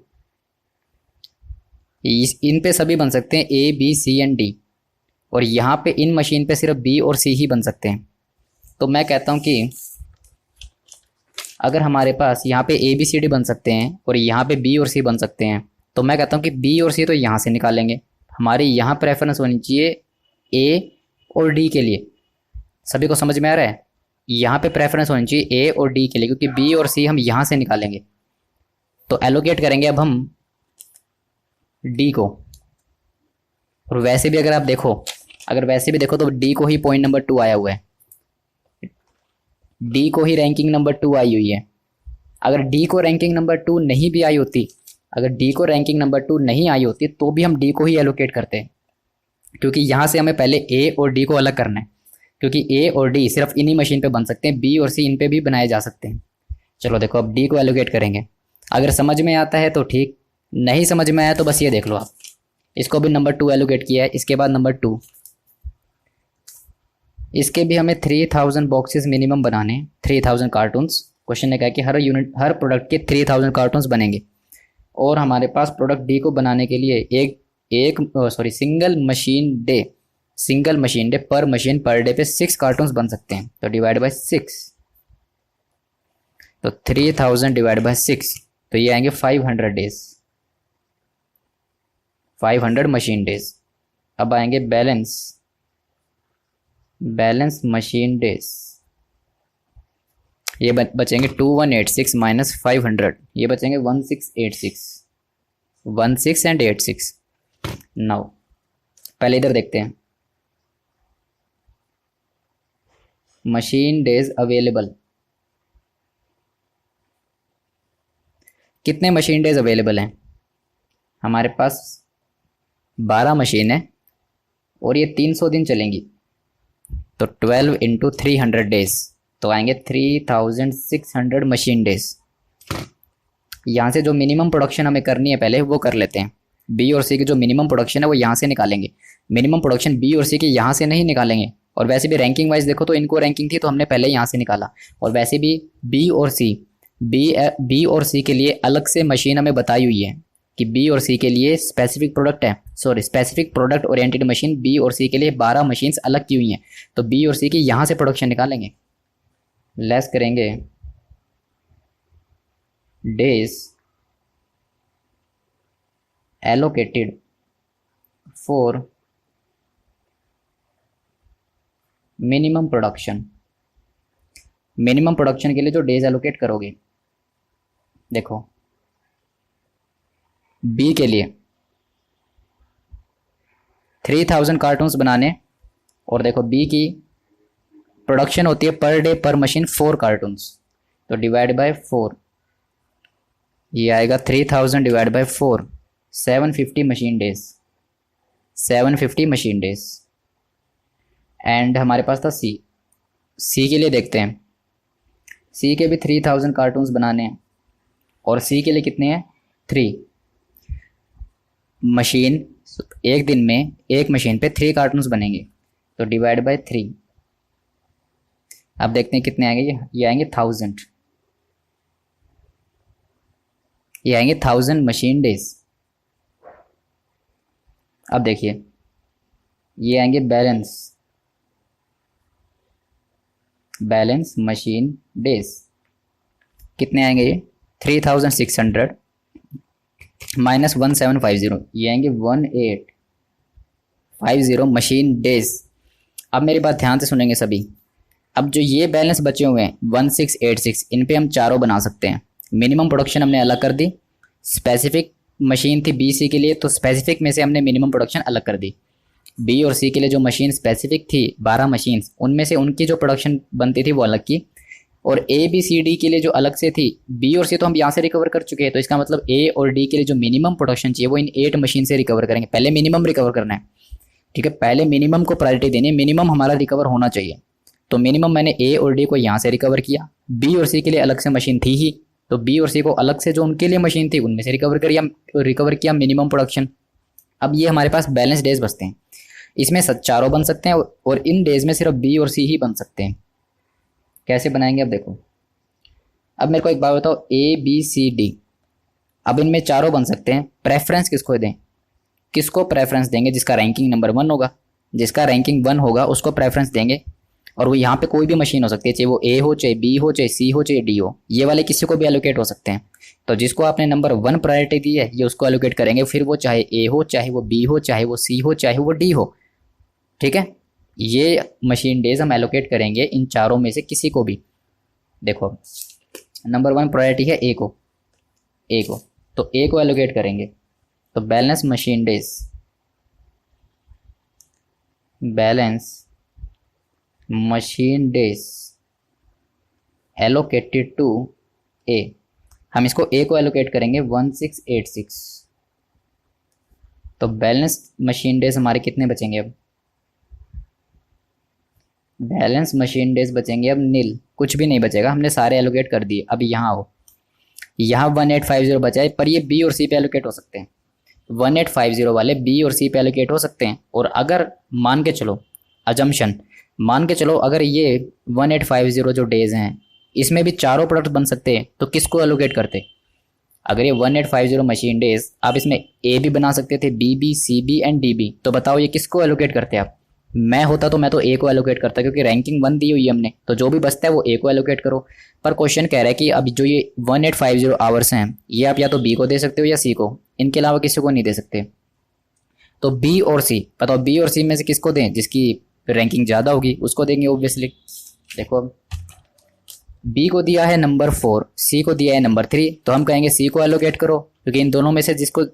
इन पे सभी बन सकते हैं A B C and D, और यहाँ पे इन मशीन पे सिर्फ बी और सी ही बन सकते हैं। तो मैं कहता हूँ कि अगर हमारे पास यहाँ पे ए बी सी डी बन सकते हैं और यहाँ पे बी और सी बन सकते हैं, तो मैं कहता हूँ कि बी और सी तो यहाँ से निकालेंगे। हमारी यहाँ प्रेफरेंस होनी चाहिए ए और डी के लिए। सभी को समझ में आ रहा है? यहाँ पे प्रेफरेंस होनी चाहिए ए और डी के लिए, क्योंकि बी और सी हम यहाँ से निकालेंगे। तो एलोकेट करेंगे अब हम डी को, और वैसे भी अगर आप देखो, अगर वैसे भी देखो तो डी को ही पॉइंट नंबर 2 आया हुआ है, डी को ही रैंकिंग नंबर 2 आई हुई है। अगर डी को रैंकिंग नंबर 2 नहीं भी आई होती, अगर डी को रैंकिंग नंबर 2 नहीं आई होती तो भी हम डी को ही एलोकेट करते हैं, क्योंकि यहाँ से हमें पहले ए और डी को अलग करना है, क्योंकि ए और डी सिर्फ इन्हीं मशीन पे बन सकते हैं, बी और सी इन पे भी बनाए जा सकते हैं। चलो देखो अब डी को एलोकेट करेंगे। अगर समझ में आता है तो ठीक, नहीं समझ में आया तो बस ये देख लो आप। इसको भी नंबर 2 एलोकेट किया है, इसके बाद नंबर 2, इसके भी हमें 3000 बॉक्सेस मिनिमम बनाने, 3000 कार्टून्स। क्वेश्चन ने कहा कि हर यूनिट, हर प्रोडक्ट के 3000 कार्टून्स बनेंगे, और हमारे पास प्रोडक्ट डी को बनाने के लिए सिंगल मशीन डे पर मशीन पर डे पे 6 कार्टून्स बन सकते हैं। तो डिवाइड बाय 6, तो 3000 डिवाइड बाय 6, तो ये आएंगे 500 डेज, 500 मशीन डेज। अब आएंगे बैलेंस मशीन डेज, ये बचेंगे 2186 माइनस 500, ये बचेंगे 1686 एंड 86। नाउ पहले इधर देखते हैं मशीन डेज अवेलेबल, कितने मशीन डेज अवेलेबल हैं हमारे पास? 12 मशीन है और ये 300 दिन चलेंगी, तो 12 इंटू 300 डेज, तो आएंगे 3600 मशीन डेज। यहाँ से जो मिनिमम प्रोडक्शन हमें करनी है पहले वो कर लेते हैं। बी और सी की जो मिनिमम प्रोडक्शन है वो यहाँ से निकालेंगे। मिनिमम प्रोडक्शन बी और सी की यहाँ से नहीं निकालेंगे, और वैसे भी रैंकिंग वाइज देखो तो इनको रैंकिंग थी तो हमने पहले यहाँ से निकाला, और वैसे भी बी और सी के लिए अलग से मशीन हमें बताई हुई है कि बी और सी के लिए specific product oriented machine B और सी के लिए 12 मशीन्स अलग की हुई हैं। तो बी और सी की यहाँ से प्रोडक्शन निकालेंगे, लेस करेंगे days allocated for minimum production. Minimum production के लिए जो डेज एलोकेट करोगे, देखो बी के लिए 3000 कार्टून्स बनाने, और देखो बी की प्रोडक्शन होती है पर डे पर मशीन 4 कार्टून्स, तो डिवाइड बाय 4, ये आएगा 3000 divide by 4, 750 machine days, 750 machine days. And हमारे पास था सी, सी के लिए देखते हैं। सी के भी 3000 कार्टून्स बनाने हैं और सी के लिए कितने हैं 3 मशीन, एक दिन में एक मशीन पे 3 कार्टून्स बनेंगे, तो डिवाइड बाय 3। अब देखते हैं कितने आएंगे, ये आएंगे 1000, ये आएंगे 1000 मशीन डेज। अब देखिए ये आएंगे बैलेंस मशीन डेज, कितने आएंगे ये 3600 माइनस 1750, ये आएंगे 1850 मशीन डेज। अब मेरी बात ध्यान से सुनेंगे सभी। अब जो ये बैलेंस बचे हुए हैं 1686, इन पे हम चारों बना सकते हैं। मिनिमम प्रोडक्शन हमने अलग कर दी, स्पेसिफिक मशीन थी बी सी के लिए, तो स्पेसिफिक में से हमने मिनिमम प्रोडक्शन अलग कर दी। बी और सी के लिए जो मशीन स्पेसिफिक थी 12 मशीन, उनमें से उनकी जो प्रोडक्शन बनती थी वो अलग की, और ए बी सी डी के लिए जो अलग से थी, बी और सी तो हम यहाँ से रिकवर कर चुके हैं, तो इसका मतलब ए और डी के लिए जो मिनिमम प्रोडक्शन चाहिए वो इन 8 मशीन से रिकवर करेंगे। पहले मिनिमम रिकवर करना है, ठीक है, पहले मिनिमम को प्रायोरिटी देनी है, मिनिमम हमारा रिकवर होना चाहिए। तो मिनिमम मैंने ए और डी को यहाँ से रिकवर किया, बी और सी के लिए अलग से मशीन थी ही, तो बी और सी को अलग से जो उनके लिए मशीन थी उनमें से रिकवर किया मिनिमम प्रोडक्शन। अब ये हमारे पास बैलेंस डेज बचते हैं, इसमें चारों बन सकते हैं और इन डेज में सिर्फ बी और सी ही बन सकते हैं। कैसे बनाएंगे अब देखो। अब मेरे को एक बात बताओ, ए बी सी डी, अब इनमें चारों बन सकते हैं, प्रेफरेंस किसको दें, किसको प्रेफरेंस देंगे, जिसका रैंकिंग नंबर 1 होगा, जिसका रैंकिंग 1 होगा उसको प्रेफरेंस देंगे। और वो यहाँ पे कोई भी मशीन हो सकती है, चाहे वो ए हो, चाहे बी हो, चाहे सी हो, चाहे डी हो, ये वाले किसी को भी एलोकेट हो सकते हैं। तो जिसको आपने नंबर 1 प्रायोरिटी दी है ये उसको एलोकेट करेंगे, फिर वो चाहे ए हो, चाहे वो बी हो, चाहे वो सी हो, चाहे वो डी हो, ठीक है। ये मशीन डेज हम एलोकेट करेंगे इन चारों में से किसी को भी। देखो नंबर 1 प्रायोरिटी है ए को, तो ए को एलोकेट करेंगे, तो balance machine days allocated to A, हम इसको ए को एलोकेट करेंगे 1686, तो बैलेंस मशीन डेज हमारे कितने बचेंगे, अब बैलेंस मशीन डेज बचेंगे अब नील, कुछ भी नहीं बचेगा, हमने सारे एलोकेट कर दिए। अब यहाँ हो, यहाँ 1850 बचा है, पर ये बी और सी पे एलोकेट हो सकते हैं, 1850 वाले बी और सी पे एलोकेट हो सकते हैं। और अगर मान के चलो, अजम्पशन मान के चलो, अगर ये 1850 जो डेज हैं इसमें भी चारों प्रोडक्ट बन सकते हैं, तो किसको एलोकेट करते। अगर ये 1850 मशीन डेज, आप इसमें ए भी बना सकते थे, B B C B and D B, तो बताओ ये किसको एलोकेट करते आप। मैं होता तो मैं तो ए को एलोकेट करता, क्योंकि रैंकिंग 1 दी हुई है हमने, तो जो भी बचता है वो ए को एलोकेट करो। पर क्वेश्चन कह रहा है कि अब जो ये 1850 आवर्स हैं ये आप या तो बी को दे सकते हो या सी को, इनके अलावा किसी को नहीं दे सकते। तो बी और सी, बताओ बी और सी में से किसको दें, जिसकी रैंकिंग ज़्यादा होगी उसको देंगे ऑब्वियसली। देखो अब बी को दिया है नंबर 4, सी को दिया है नंबर 3, तो हम कहेंगे सी को एलोकेट करो, क्योंकि इन दोनों में से जिसको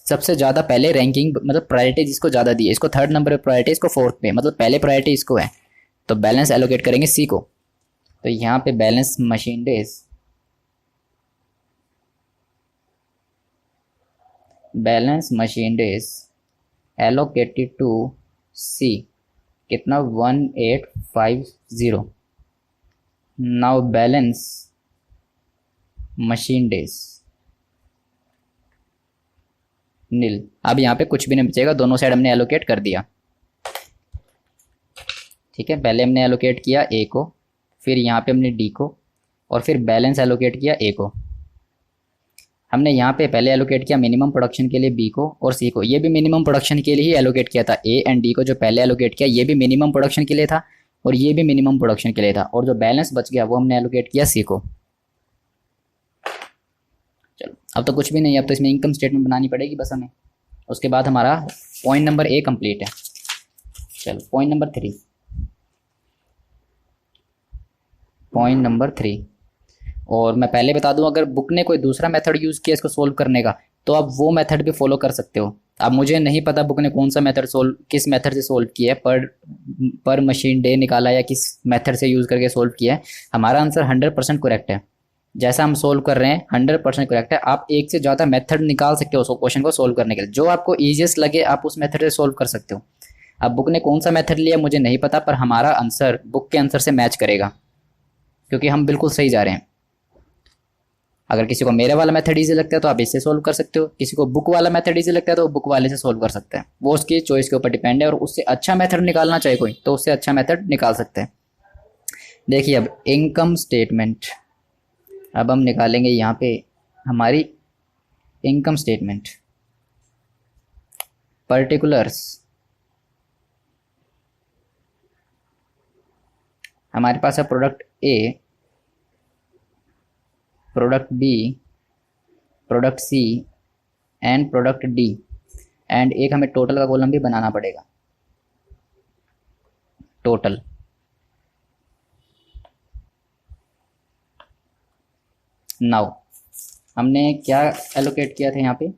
सबसे ज़्यादा पहले रैंकिंग मतलब प्रायोरिटी जिसको ज़्यादा दी है, इसको 3rd नंबर पे प्रायोरिटी, इसको 4th पे, मतलब पहले प्रायोरिटी इसको है, तो बैलेंस एलोकेट करेंगे सी को। तो यहाँ पे balance machine days allocated to C, कितना 1850। Now balance machine days nil. अब यहाँ पे कुछ भी नहीं बचेगा, दोनों साइड हमने एलोकेट कर दिया, ठीक है। पहले हमने एलोकेट किया ए को, फिर यहाँ पे हमने डी को, और फिर बैलेंस एलोकेट किया ए को। हमने यहाँ पे पहले एलोकेट किया मिनिमम प्रोडक्शन के लिए बी को और सी को, ये भी मिनिमम प्रोडक्शन के लिए ही एलोकेट किया था। ए एंड डी को जो पहले एलोकेट किया ये भी मिनिमम प्रोडक्शन के लिए था और ये भी मिनिमम प्रोडक्शन के लिए था, और जो बैलेंस बच गया वो हमने एलोकेट किया सी को। चलो अब तो कुछ भी नहीं है, अब तो इसमें इनकम स्टेटमेंट बनानी पड़ेगी बस हमें, उसके बाद हमारा पॉइंट नंबर ए कंप्लीट है। चलो पॉइंट नंबर 3, और मैं पहले बता दूं, अगर बुक ने कोई दूसरा मेथड यूज़ किया इसको सोल्व करने का, तो आप वो मेथड भी फॉलो कर सकते हो। अब मुझे नहीं पता बुक ने कौन सा मेथड किस मेथड से सोल्व किया है, पर मशीन डे निकाला या किस मेथड से यूज़ करके सोल्व किया है, हमारा आंसर 100% करेक्ट है। जैसा हम सोल्व कर रहे हैं 100% करेक्ट है। आप एक से ज़्यादा मेथड निकाल सकते हो उस क्वेश्चन को सोल्व करने के लिए, जो आपको ईजिएस्ट लगे आप उस मेथड से सोल्व कर सकते हो। अब बुक ने कौन सा मेथड लिया मुझे नहीं पता, पर हमारा आंसर बुक के आंसर से मैच करेगा क्योंकि हम बिल्कुल सही जा रहे हैं। अगर किसी को मेरे वाला मेथड ईजी लगता है तो आप इससे सोल्व कर सकते हो, किसी को बुक वाला मेथड ईजी लगता है तो वो बुक वाले से सोल्व कर सकते हैं, वो उसकी चॉइस के ऊपर डिपेंड है। और उससे अच्छा मेथड निकालना चाहे कोई तो उससे अच्छा मेथड निकाल सकते हैं। देखिए अब इनकम स्टेटमेंट, अब हम निकालेंगे यहाँ पे हमारी इनकम स्टेटमेंट। पर्टिकुलर्स, हमारे पास है product A, product B, product C and product D, and एक हमें टोटल का कॉलम भी बनाना पड़ेगा। टोटल नाउ हमने क्या एलोकेट किया था यहाँ पे,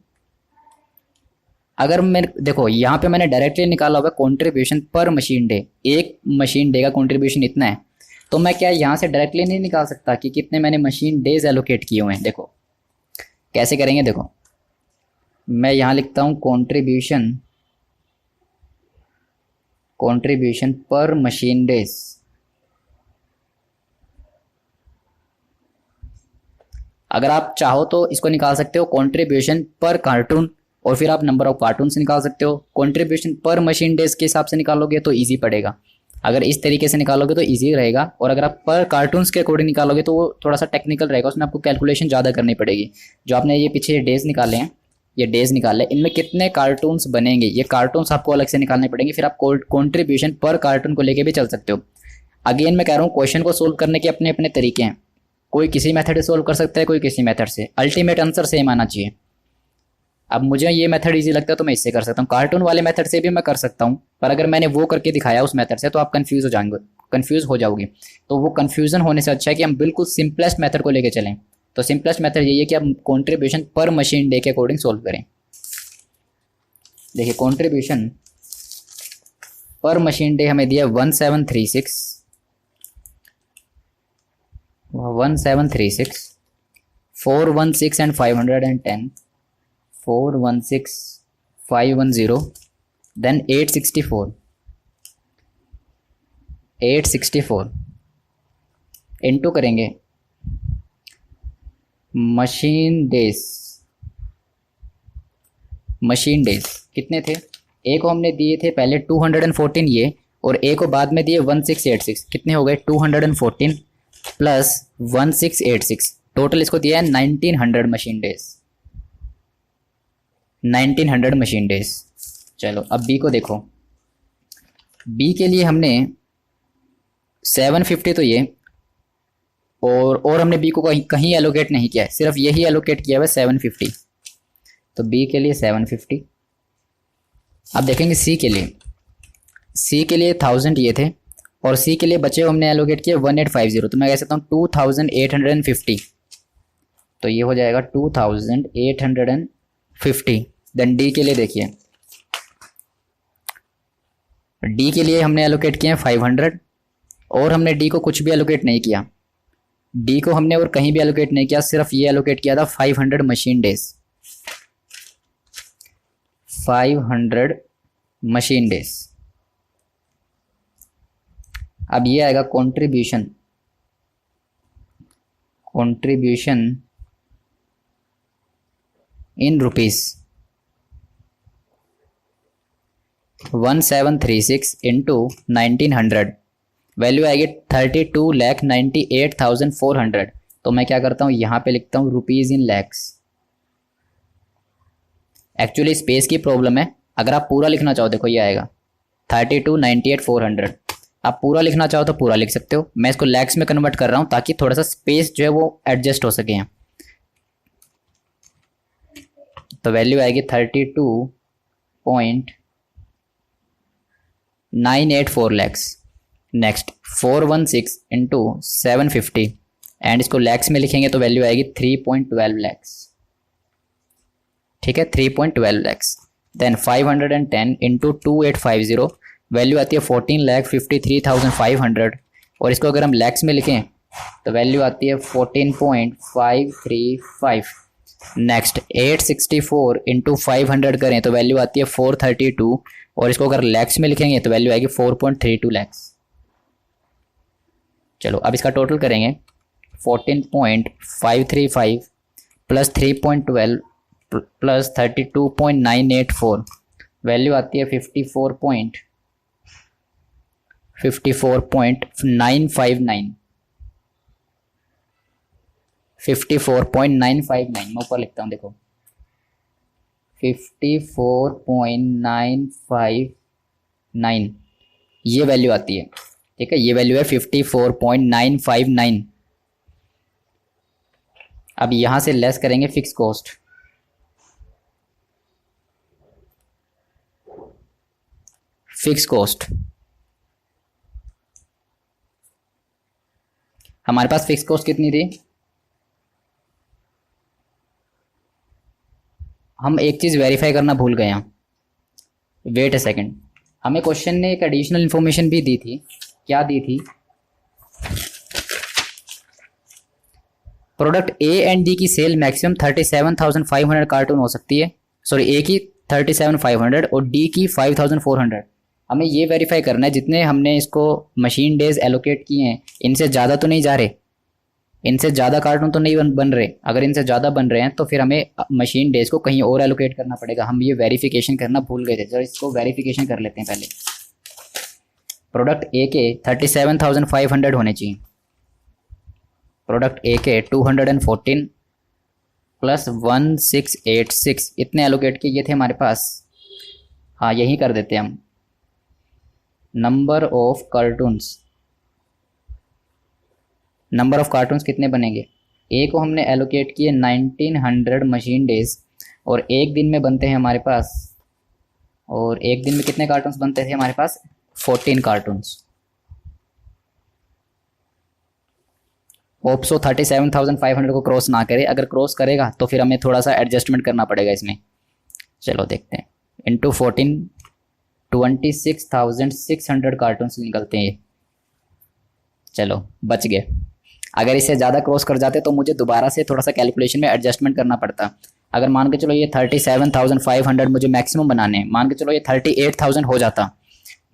अगर मैं देखो यहाँ पे मैंने डायरेक्टली निकाला होगा कंट्रीब्यूशन पर मशीन डे, एक मशीन डे का कंट्रीब्यूशन इतना है, तो मैं क्या यहाँ से डायरेक्टली नहीं निकाल सकता कि कितने मैंने मशीन डेज एलोकेट किए हुए हैं। देखो कैसे करेंगे, देखो मैं यहाँ लिखता हूँ कंट्रीब्यूशन, कंट्रीब्यूशन पर मशीन डेज। अगर आप चाहो तो इसको निकाल सकते हो कंट्रीब्यूशन पर कार्टून, और फिर आप नंबर ऑफ कार्टून से निकाल सकते हो। कंट्रीब्यूशन पर मशीन डेज के हिसाब से निकालोगे तो इजी पड़ेगा, अगर इस तरीके से निकालोगे तो इजी रहेगा। और अगर आप पर कार्टून्स के अकॉर्डिंग निकालोगे तो वो थोड़ा सा टेक्निकल रहेगा, उसमें आपको कैलकुलेशन ज़्यादा करनी पड़ेगी। जो आपने ये पीछे डेज निकाले हैं, ये डेज निकाले, इनमें कितने कार्टून्स बनेंगे ये कार्टून्स आपको अलग से निकालने पड़ेंगे, फिर आप कंट्रीब्यूशन पर कार्टून को लेके भी चल सकते हो। अगेन मैं कह रहा हूँ क्वेश्चन को सोल्व करने के अपने अपने तरीके हैं, कोई किसी मेथड से सोल्व कर सकता है, कोई किसी मेथड से, अल्टीमेट आंसर सेम आना चाहिए। अब मुझे ये मेथड इजी लगता है तो मैं इससे कर सकता हूँ, कार्टून वाले मेथड से भी मैं कर सकता हूँ, पर अगर मैंने वो करके दिखाया उस मेथड से तो आप कंफ्यूज हो जाएंगे, कंफ्यूज हो जाओगे। तो वो कंफ्यूजन होने से अच्छा है कि हम बिल्कुल सिंपलेस्ट मेथड को लेके चलें। तो सिंपलेस्ट मेथड यही है कि हम कंट्रीब्यूशन पर मशीन डे के अकॉर्डिंग सोल्व करें। देखिए कंट्रीब्यूशन पर मशीन डे हमें दिया 1736, 416 एंड 510, 416 510, देन 864 इनटू करेंगे मशीन डेज। मशीन डेज कितने थे, ए को हमने दिए थे पहले 214 ये, और ए को बाद में दिए 1686, कितने हो गए 214 प्लस 1686, टोटल इसको दिया है 1900 मशीन डेज, 1900 मशीन डेज। चलो अब बी को देखो, बी के लिए हमने 750 तो ये, और हमने बी को कहीं एलोकेट नहीं किया है, सिर्फ यही एलोकेट किया हुआ है 750, तो बी के लिए 750। अब देखेंगे सी के लिए, सी के लिए 1000 ये थे, और सी के लिए बचे हमने एलोकेट किया 1850, तो मैं कह सकता हूँ 2850, तो ये हो जाएगा 2850। देन डी के लिए देखिए, डी के लिए हमने एलोकेट किए हैं 500, और हमने डी को कुछ भी एलोकेट नहीं किया, डी को हमने और कहीं भी एलोकेट नहीं किया, सिर्फ ये एलोकेट किया था 500 मशीन डेज, 500 मशीन डेज। अब ये आएगा contribution, contribution in rupees, 1736 into 1900, value आएगी 32,98,400। तो मैं क्या करता हूँ यहाँ पे लिखता हूँ rupees in lakhs. Actually space की प्रॉब्लम है, अगर आप पूरा लिखना चाहो देखो ये आएगा 32,98,400, आप पूरा लिखना चाहो तो पूरा लिख सकते हो, मैं इसको लैक्स में कन्वर्ट कर रहा हूँ ताकि थोड़ा सा स्पेस जो है वो एडजस्ट हो सके यहाँ। तो वैल्यू आएगी 32.984 लैक्स। नेक्स्ट 416 इंटू 750, एंड इसको लैक्स में लिखेंगे तो वैल्यू आएगी 3.12 लैक्स, ठीक है 3.12 लैक्स। देन 510 इंटू 2850, वैल्यू आती है 14,53,500, और इसको अगर हम लैक्स में लिखें तो वैल्यू आती है 14.535। नेक्स्ट 864 इंटू 500 करें तो वैल्यू आती है 432, और इसको अगर लैक्स में लिखेंगे तो वैल्यू आएगी 4.32 लैक्स। चलो अब इसका टोटल करेंगे, 14.535 प्लस 3.12 प्लस 32.984, वैल्यू आती है 54.959। 54.959 मैं ऊपर लिखता हूँ, देखो 54.959 ये वैल्यू आती है। ठीक है, ये वैल्यू है 54.959। अब यहां से लेस करेंगे फिक्स कॉस्ट, हमारे पास फिक्स कॉस्ट कितनी थी? हम एक चीज़ वेरीफाई करना भूल गए हैं, वेट अ सेकंड। हमें क्वेश्चन ने एक एडिशनल इंफॉर्मेशन भी दी थी। क्या दी थी? प्रोडक्ट ए एंड डी की सेल मैक्सिमम 37,500 कार्टून हो सकती है। सॉरी, ए की 37,500 और डी की 5,400। हमें ये वेरीफाई करना है जितने हमने इसको मशीन डेज एलोकेट किए हैं इनसे ज़्यादा तो नहीं जा रहे, इनसे ज़्यादा कार्टून तो नहीं बन रहे। अगर इनसे ज़्यादा बन रहे हैं तो फिर हमें मशीन डेज को कहीं और एलोकेट करना पड़ेगा। हम ये वेरिफिकेशन करना भूल गए थे, तो इसको वेरिफिकेशन कर लेते हैं पहले। प्रोडक्ट ए के 37,500 होने चाहिए, प्रोडक्ट ए के 214 प्लस 1686 इतने एलोकेट किए थे हमारे पास। हाँ, यही कर देते हैं हम। नंबर ऑफ कार्टून्स कितने बनेंगे? ए को हमने एलोकेट किए 1900 मशीन डेज, और एक दिन में बनते हैं हमारे पास, और एक दिन में कितने कार्टून्स बनते थे हमारे पास? 14 कार्टून्स। होप सो 37,500 को क्रॉस ना करे, अगर क्रॉस करेगा तो फिर हमें थोड़ा सा एडजस्टमेंट करना पड़ेगा इसमें। चलो देखते हैं, इंटू 14 26,600 कार्टून्स निकलते हैं ये। चलो बच गए। अगर इससे ज़्यादा क्रॉस कर जाते तो मुझे दोबारा से थोड़ा सा कैलकुलेशन में एडजस्टमेंट करना पड़ता। अगर मान के चलो ये 37,500 मुझे मैक्सिमम बनाने हैं, मान के चलो ये 38,000 हो जाता,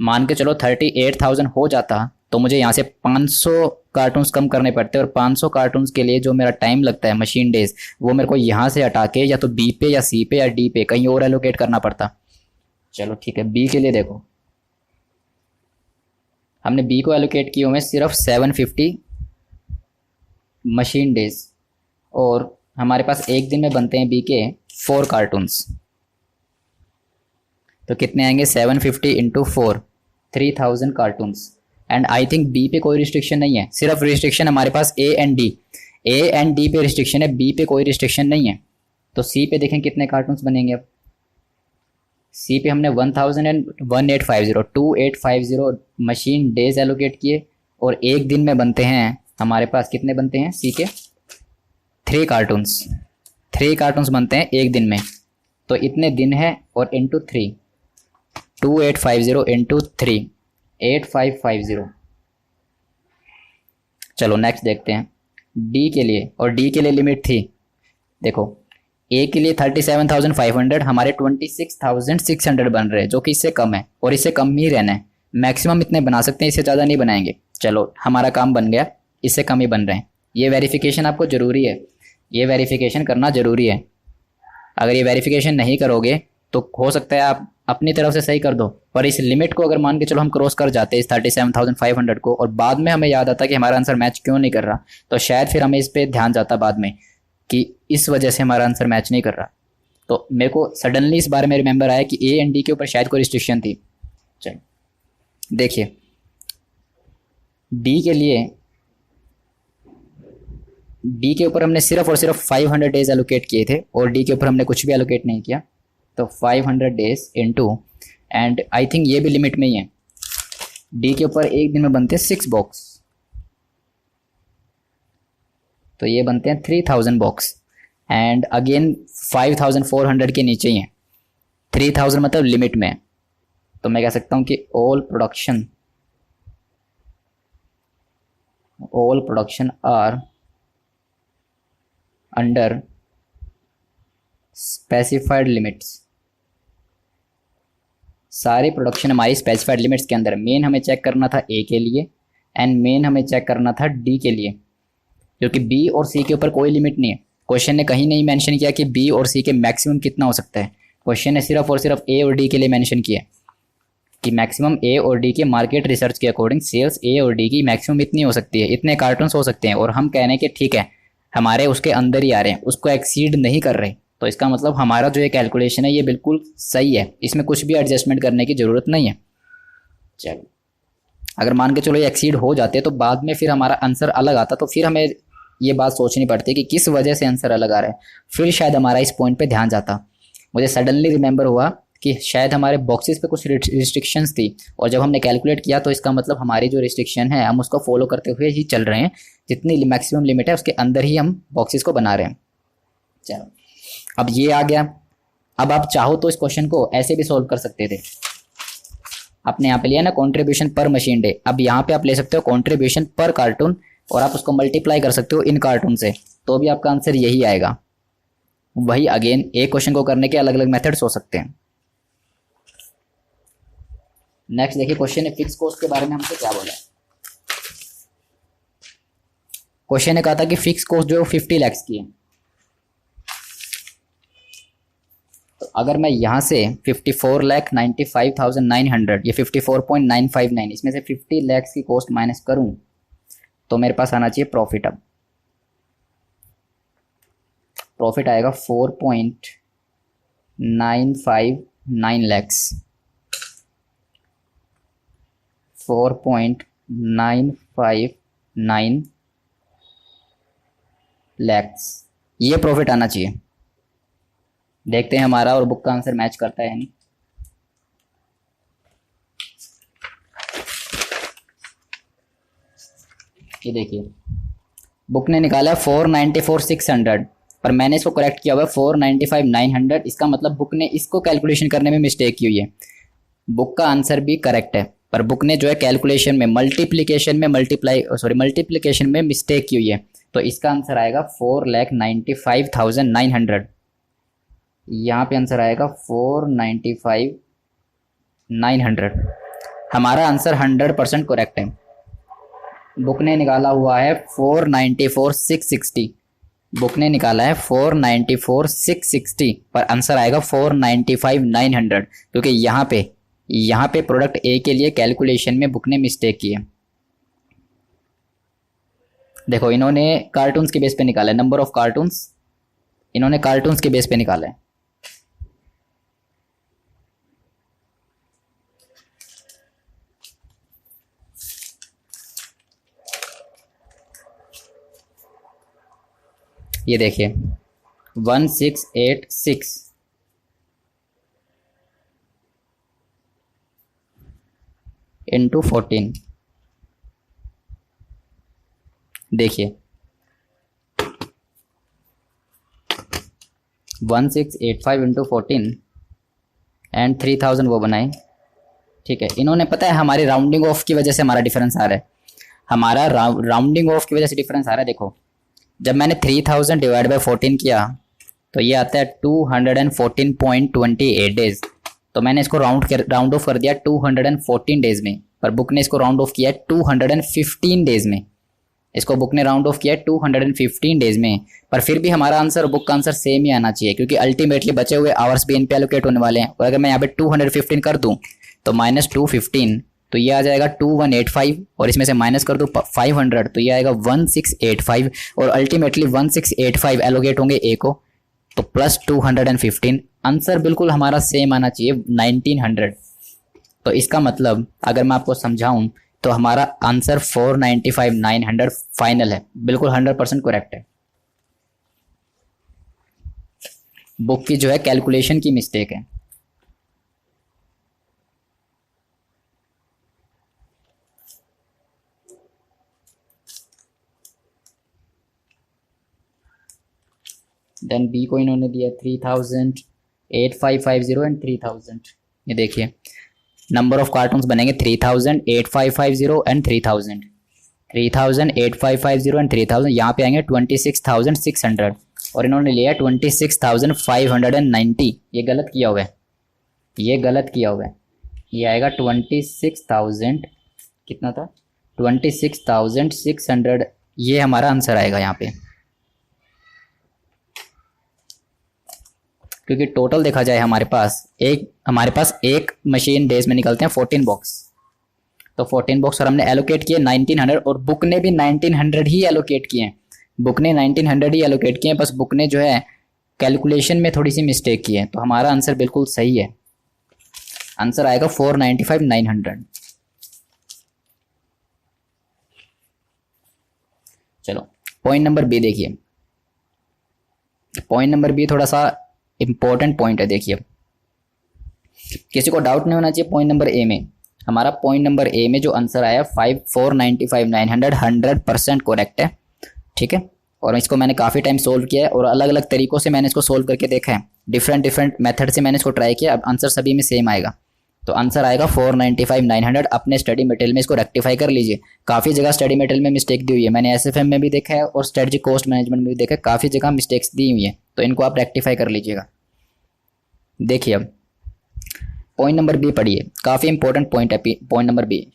मान के चलो 38,000 हो जाता, तो मुझे यहाँ से 500 कार्टून्स कम करने पड़ते, और 500 कार्टून्स के लिए जो मेरा टाइम लगता है मशीन डेज, वो मेरे को यहाँ से हटा के या तो बी पे या सी पे या डी पे कहीं और एलोकेट करना पड़ता। चलो ठीक है, बी के लिए देखो, हमने बी को एलोकेट किए हुए सिर्फ 750 मशीन डेज, और हमारे पास एक दिन में बनते हैं बी के 4 कार्टून्स। तो कितने आएंगे? 750 into 4, 3000 cartons. And I think B पे कोई रिस्ट्रिक्शन नहीं है, सिर्फ रिस्ट्रिक्शन हमारे पास ए एंड डी पे रिस्ट्रिक्शन है, बी पे कोई रिस्ट्रिक्शन नहीं है। तो सी पे देखें कितने कार्टून्स बनेंगे। अब सी पे हमने 2850 मशीन डेज एलोकेट किए, और एक दिन में बनते हैं हमारे पास, कितने बनते हैं सी के? 3 कार्टून्स बनते हैं एक दिन में। तो इतने दिन है, और इंटू 3, 2850 इंटू 3, 8550। चलो नेक्स्ट देखते हैं डी के लिए, और डी के लिए लिमिट थी, देखो ए के लिए 37,500, हमारे 26,600 बन रहे हैं, जो कि इससे कम है, और इससे कम ही रहना है। मैक्सिमम इतने बना सकते हैं, इससे ज़्यादा नहीं बनाएंगे। चलो हमारा काम बन गया, इससे कम ही बन रहे हैं। ये वेरिफिकेशन आपको ज़रूरी है, ये वेरिफिकेशन करना ज़रूरी है। अगर ये वेरिफिकेशन नहीं करोगे तो हो सकता है आप अपनी तरफ से सही कर दो, पर इस लिमिट को अगर मान के चलो हम क्रॉस कर जाते हैं इस 37,500 को, और बाद में हमें याद आता कि हमारा आंसर मैच क्यों नहीं कर रहा, तो शायद फिर हमें इस पर ध्यान जाता बाद में कि इस वजह से हमारा आंसर मैच नहीं कर रहा। तो मेरे को सडनली इस बारे में रिमेंबर आया कि ए एंड डी के ऊपर शायद कोई रिस्ट्रिक्शन थी। चलो देखिए, डी के लिए, डी के ऊपर हमने सिर्फ और सिर्फ 500 डेज एलोकेट किए थे, और डी के ऊपर हमने कुछ भी एलोकेट नहीं किया। तो 500 days into, and I think ये भी लिमिट में ही है, डी के ऊपर एक दिन में बनते हैं 6 बॉक्स, तो ये बनते हैं 3000 बॉक्स। एंड अगेन 5400 के नीचे ही है, 3000 मतलब लिमिट में। तो मैं कह सकता हूँ कि all production all production are under specified limits, सारी प्रोडक्शन हमारी स्पेसिफाइड लिमिट्स के अंदर। मेन हमें चेक करना था ए के लिए एंड मेन हमें चेक करना था डी के लिए, क्योंकि बी और सी के ऊपर कोई लिमिट नहीं है। क्वेश्चन ने कहीं नहीं मेंशन किया कि बी और सी के मैक्सिमम कितना हो सकता है। क्वेश्चन ने सिर्फ और सिर्फ ए और डी के लिए मेंशन किया कि मैक्सिमम ए और डी के मार्केट रिसर्च के अकॉर्डिंग सेल्स ए और डी की मैक्सिमम इतनी हो सकती है, इतने कार्टून्स हो सकते हैं। और हम कह रहे हैं कि ठीक है हमारे उसके अंदर ही आ रहे हैं, उसको एक्सीड नहीं कर रहे, तो इसका मतलब हमारा जो ये कैलकुलेशन है ये बिल्कुल सही है, इसमें कुछ भी एडजस्टमेंट करने की ज़रूरत नहीं है। चलो अगर मान के चलो ये एक्सीड हो जाते तो बाद में फिर हमारा आंसर अलग आता, तो फिर हमें ये बात सोचनी पड़ती कि किस वजह से आंसर अलग आ रहा है, फिर शायद हमारा इस पॉइंट पे ध्यान जाता। मुझे सडनली रिमेंबर हुआ कि शायद हमारे बॉक्सेस पे कुछ रिस्ट्रिक्शंस थी, और जब हमने कैलकुलेट किया तो इसका मतलब हमारी जो रिस्ट्रिक्शन है हम उसको फॉलो करते हुए ही चल रहे हैं, जितनी मैक्सिमम लिमिट है उसके अंदर ही हम बॉक्सेस को बना रहे हैं। चलो अब ये आ गया। अब आप चाहो तो इस क्वेश्चन को ऐसे भी सॉल्व कर सकते थे। आपने यहाँ पे लिया ना कंट्रीब्यूशन पर मशीन डे, अब यहाँ पे आप ले सकते हो कंट्रीब्यूशन पर कार्टून और आप उसको मल्टीप्लाई कर सकते हो इन कार्टून से, तो भी आपका आंसर यही आएगा। वही अगेन एक क्वेश्चन को करने के अलग अलग मेथड्स हो सकते हैं। नेक्स्ट देखिए क्वेश्चन ने फिक्स कॉस्ट के बारे में हमसे क्या बोला। क्वेश्चन ने कहा था कि फिक्स कॉस्ट जो है 50 लाख की है, तो अगर मैं यहाँ से 54,95,900 ये 54.959 इसमें से 50 लाख की कॉस्ट माइनस करूं तो मेरे पास आना चाहिए प्रॉफिट। अब प्रॉफिट आएगा 4.959 लैक्स, 4.959 लैक्स ये प्रॉफिट आना चाहिए। देखते हैं हमारा और बुक का आंसर मैच करता है नहीं। ये देखिए बुक ने निकाला 494,600 पर मैंने इसको करेक्ट किया हुआ है 495,900। इसका मतलब बुक ने इसको कैलकुलेशन करने में मिस्टेक की हुई है। बुक का आंसर भी करेक्ट है पर बुक ने जो है कैलकुलेशन में मल्टीप्लिकेशन में मिस्टेक की हुई है, तो इसका आंसर आएगा 4,95,900। यहाँ पे आंसर आएगा 495,900। हमारा आंसर 100% करेक्ट है। बुक ने निकाला हुआ है 494,660, बुक ने निकाला है 494,660 पर आंसर आएगा 495,900, क्योंकि यहाँ पे प्रोडक्ट ए के लिए कैलकुलेशन में बुक ने मिस्टेक की है। देखो इन्होंने कार्टून्स के बेस पे निकाला है, नंबर ऑफ कार्टून्स इन्होंने कार्टून्स के बेस पे निकाला है। ये देखिए 1686 इंटू 14, देखिए 1685 इंटू 14 एंड 3000 वो बनाए। ठीक है, इन्होंने पता है हमारी राउंडिंग ऑफ की वजह से हमारा डिफरेंस आ रहा है, हमारा राउंडिंग ऑफ की वजह से डिफरेंस आ रहा है। देखो जब मैंने 3000 डिवाइड बाई 14 किया तो ये आता है 214.28 डेज, तो मैंने इसको राउंड ऑफ कर दिया 214 डेज में, पर बुक ने इसको राउंड ऑफ किया है 215 डेज में। इसको बुक ने राउंड ऑफ किया है 215 डेज में, पर फिर भी हमारा आंसर और बुक का आंसर सेम ही आना चाहिए, क्योंकि अल्टीमेटली बचे हुए आवर्स भी इन पे एलोकेट होने वाले हैं। और अगर मैं यहाँ पे 215 कर दूँ तो -215 तो ये आ जाएगा 2185, और इसमें से माइनस कर दो 500 तो ये आएगा 1685, और अल्टीमेटली 1685 एलोकेट होंगे ए को, तो प्लस 215 आंसर बिल्कुल हमारा सेम आना चाहिए 1900। तो इसका मतलब अगर मैं आपको समझाऊं तो हमारा आंसर 495,900 फाइनल है, बिल्कुल 100% करेक्ट है। बुक की जो है कैलकुलेशन की मिस्टेक है। देन बी को इन्होंने दिया 3000, 8550 एंड 3000। ये देखिए नंबर ऑफ कार्टून्स बनेंगे 3000, 8550 एंड 3000। 3,8550 एंड 3,000, यहाँ पे आएंगे 26,600 और इन्होंने लिया 26,590। ये गलत किया हुआ है, ये गलत किया हुआ है। ये आएगा 26,000, कितना था, 26,600, ये हमारा आंसर आएगा यहाँ पे। क्योंकि टोटल देखा जाए हमारे पास एक मशीन डेज में निकलते हैं 14 बॉक्स, तो 14 बॉक्स और हमने एलोकेट किए 1900 और बुक ने भी 1900 ही एलोकेट किए हैं, बुक ने 1900 ही एलोकेट किए हैं, बस बुक ने जो है कैलकुलेशन में थोड़ी सी मिस्टेक की है। तो हमारा आंसर बिल्कुल सही है, आंसर आएगा 495,900। चलो पॉइंट नंबर बी देखिए, पॉइंट नंबर बी थोड़ा सा इंपॉर्टेंट पॉइंट है। देखिए किसी को डाउट नहीं होना चाहिए पॉइंट नंबर ए में। हमारा पॉइंट नंबर ए में जो आंसर आया 495,900 100% करेक्ट है, ठीक है। और इसको मैंने काफ़ी टाइम सोल्व किया है और अलग अलग तरीक़ों से मैंने इसको सोल्व करके देखा है, डिफरेंट मेथड से मैंने इसको ट्राई किया। अब आंसर सभी में सेम आएगा, तो आंसर आएगा 495,900। अपने स्टडी मटेरियल में इसको रेक्टिफाई कर लीजिए। काफ़ी जगह स्टडी मटेरियल में मिस्टेक दी हुई है, मैंने एसएफएम में भी देखा है और स्ट्रेटजी कॉस्ट मैनेजमेंट में भी देखा है, काफ़ी जगह मिस्टेक्स दी हुई है, तो इनको आप रेक्टिफाई कर लीजिएगा। देखिए अब पॉइंट नंबर बी पढ़िए, काफ़ी इंपॉर्टेंट पॉइंट है पॉइंट नंबर बी,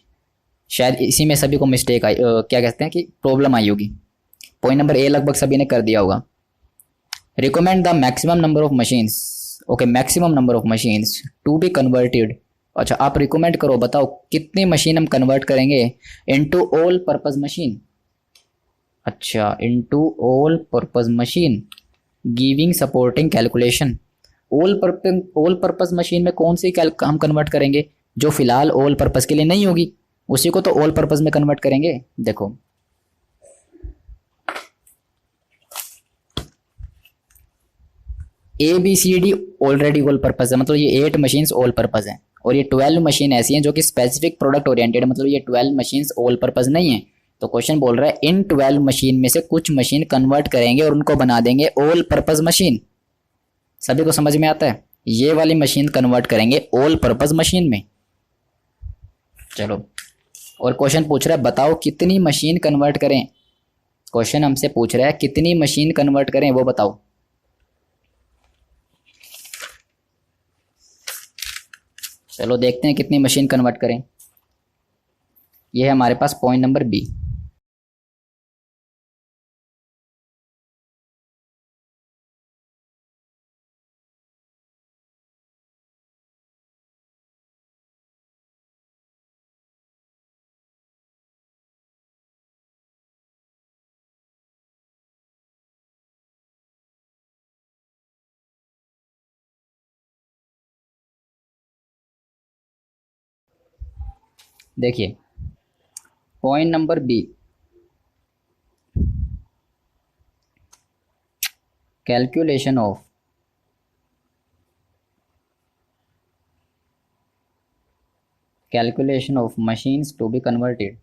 शायद इसी में सभी को मिस्टेक आई, क्या कहते हैं कि प्रॉब्लम आई होगी। पॉइंट नंबर ए लगभग सभी ने कर दिया होगा। Recommend the maximum number of machines, okay, maximum number of machines to be converted. अच्छा आप रिकमेंड करो, बताओ कितनी मशीन हम कन्वर्ट करेंगे इनटू ऑल पर्पस मशीन। अच्छा into all purpose machine giving supporting calculation. All purpose machine में कौन सी हम कन्वर्ट करेंगे, जो फिलहाल ऑल पर्पस के लिए नहीं होगी, उसी को तो ऑल पर्पस में कन्वर्ट करेंगे। देखो A B C D already all purpose है, मतलब ये 8 मशीन्स ऑल पर्पस हैं, और ये 12 मशीन ऐसी हैं जो कि स्पेसिफिक प्रोडक्ट ओरिएंटेड, मतलब ये 12 मशीन्स ऑल पर्पस नहीं है। तो क्वेश्चन बोल रहा है इन 12 मशीन में से कुछ मशीन कन्वर्ट करेंगे और उनको बना देंगे ऑल पर्पस मशीन। सभी को समझ में आता है, ये वाली मशीन कन्वर्ट करेंगे ऑल पर्पस मशीन में। चलो और क्वेश्चन पूछ रहा है बताओ कितनी मशीन कन्वर्ट करें, क्वेश्चन हमसे पूछ रहा है कितनी मशीन कन्वर्ट करें वो बताओ। चलो देखते हैं कितनी मशीन कन्वर्ट करें। ये है हमारे पास पॉइंट नंबर बी। देखिए point number B, calculation of machines to be converted.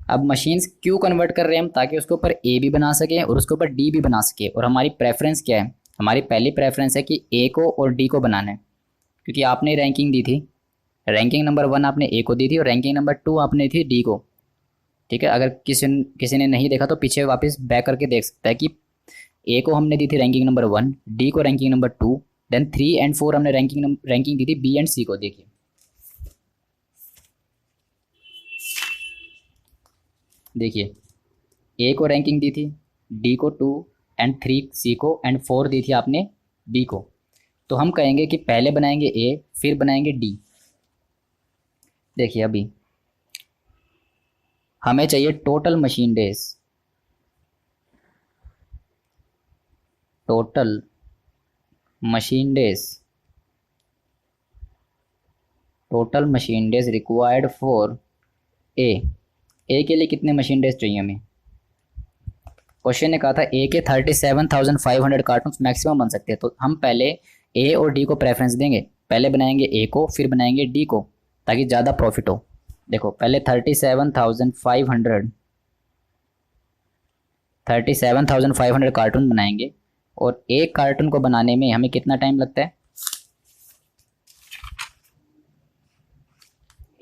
अब मशीन्स क्यों कन्वर्ट कर रहे हैं हम, ताकि उसके ऊपर ए भी बना सकें और उसके ऊपर डी भी बना सके। और हमारी प्रेफरेंस क्या है, हमारी पहली प्रेफरेंस है कि ए को और डी को बनाना है, क्योंकि आपने रैंकिंग दी थी, रैंकिंग नंबर 1 आपने ए को दी थी और रैंकिंग नंबर 2 आपने थी डी को, ठीक है। अगर किसी ने नहीं देखा तो पीछे वापस बैक करके देख सकता है कि ए को हमने दी थी रैंकिंग नंबर 1, डी को रैंकिंग नंबर 2, देन 3 एंड 4 हमने रैंकिंग दी थी बी एंड सी को। देखिए देखिए ए को रैंकिंग दी थी, डी को 2 एंड 3 सी को, एंड 4 दी थी आपने बी को। तो हम कहेंगे कि पहले बनाएंगे ए फिर बनाएंगे डी। देखिए अभी हमें चाहिए total machine days, total machine days required for a के लिए कितने मशीन डेज चाहिए हमें। क्वेश्चन ने कहा था ए के 37,500 कार्टून मैक्सिमम बन सकते हैं, तो हम पहले ए और डी को प्रेफरेंस देंगे, पहले बनाएंगे ए को फिर बनाएंगे डी को, ताकि ज़्यादा प्रॉफिट हो। देखो पहले 37,500 कार्टून बनाएंगे, और एक कार्टून को बनाने में हमें कितना टाइम लगता है,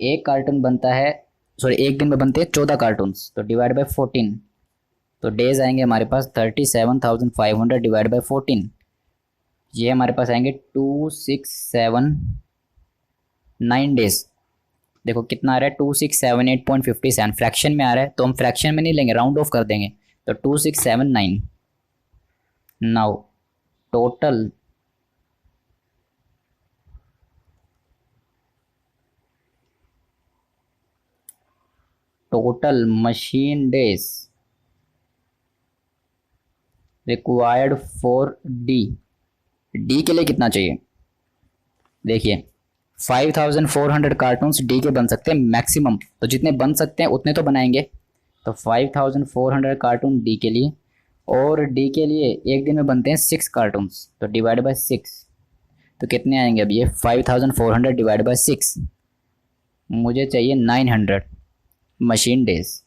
एक कार्टून बनता है, सॉरी एक दिन में बनते हैं 14 कार्टून्स, तो डिवाइड बाय 14, तो डेज आएंगे हमारे पास 37,500 डिवाइड बाय 14, ये हमारे पास आएंगे 2679 डेज। देखो कितना आ रहा है, 2678.57 फ्रैक्शन में आ रहा है, तो हम फ्रैक्शन में नहीं लेंगे, राउंड ऑफ कर देंगे, तो 2679। Now total machine days required for D, D के लिए कितना चाहिए, देखिए 5400 कार्टून्स डी के बन सकते हैं मैक्सिमम, तो जितने बन सकते हैं उतने तो बनाएंगे, तो 5400 कार्टून डी के लिए, और डी के लिए एक दिन में बनते हैं 6 कार्टून्स, तो डिवाइड बाय 6, तो कितने आएंगे अब ये 5400 डिवाइड बाय 6, मुझे चाहिए 900 मशीन डेज,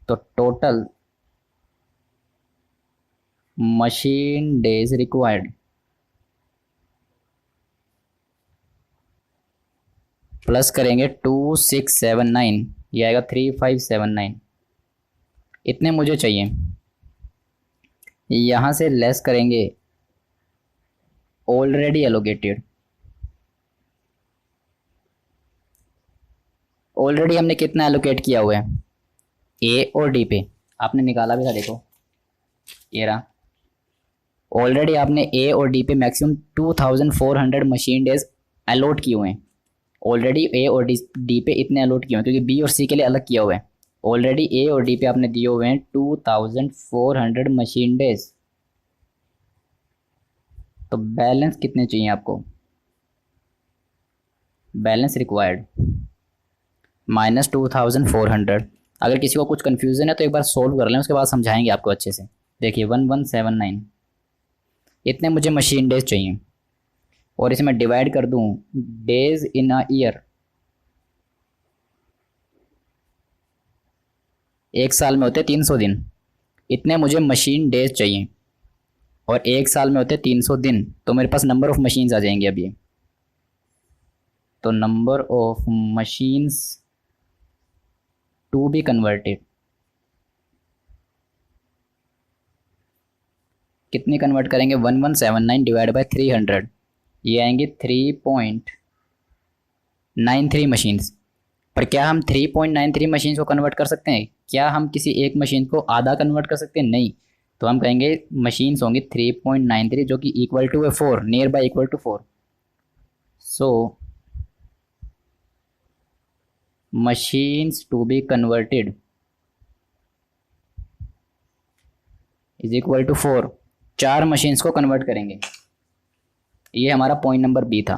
तो total machine days required plus करेंगे 2679, ये आएगा 3579, इतने मुझे चाहिए। यहाँ से लेस करेंगे ऑलरेडी एलोकेटेड, ऑलरेडी हमने कितना एलोकेट किया हुआ है ए और डी पे, आपने निकाला भी था, देखो ये रहा, ऑलरेडी आपने ए और डी पे मैक्सिमम 2400 मशीन डेज अलॉट किए हुए हैं, ऑलरेडी ए और डी पे इतने अलॉट किए हुए हैं, क्योंकि बी और सी के लिए अलग किया हुआ है, ऑलरेडी ए और डी पे आपने दिए हुए हैं 2400 मशीन डेज, तो बैलेंस कितने चाहिए आपको, बैलेंस रिक्वायर्ड -2400। अगर किसी को कुछ कन्फ्यूजन है तो एक बार सोल्व कर लें, उसके बाद समझाएंगे आपको अच्छे से। देखिए 1179, इतने मुझे मशीन डेज चाहिए, और इसे मैं डिवाइड कर दूं डेज इन अ ईयर, एक साल में होते 300 दिन, इतने मुझे मशीन डेज चाहिए, और एक साल में होते 300 दिन, तो मेरे पास नंबर ऑफ मशीन्स आ जाएंगे अब ये, तो number of machines to be converted, कितनी कन्वर्ट करेंगे 1179 डिवाइड बाय 300, ये आएंगे 3.93 मशीन्स। पर क्या हम 3.93 मशीन्स को कन्वर्ट कर सकते हैं, क्या हम किसी एक मशीन को आधा कन्वर्ट कर सकते हैं, नहीं, तो हम कहेंगे मशीन्स होंगी 3.93 जो कि equal to 4, near by equal to 4, so machines to be converted is equal to 4, 4 machines को कन्वर्ट करेंगे, ये हमारा पॉइंट नंबर बी था।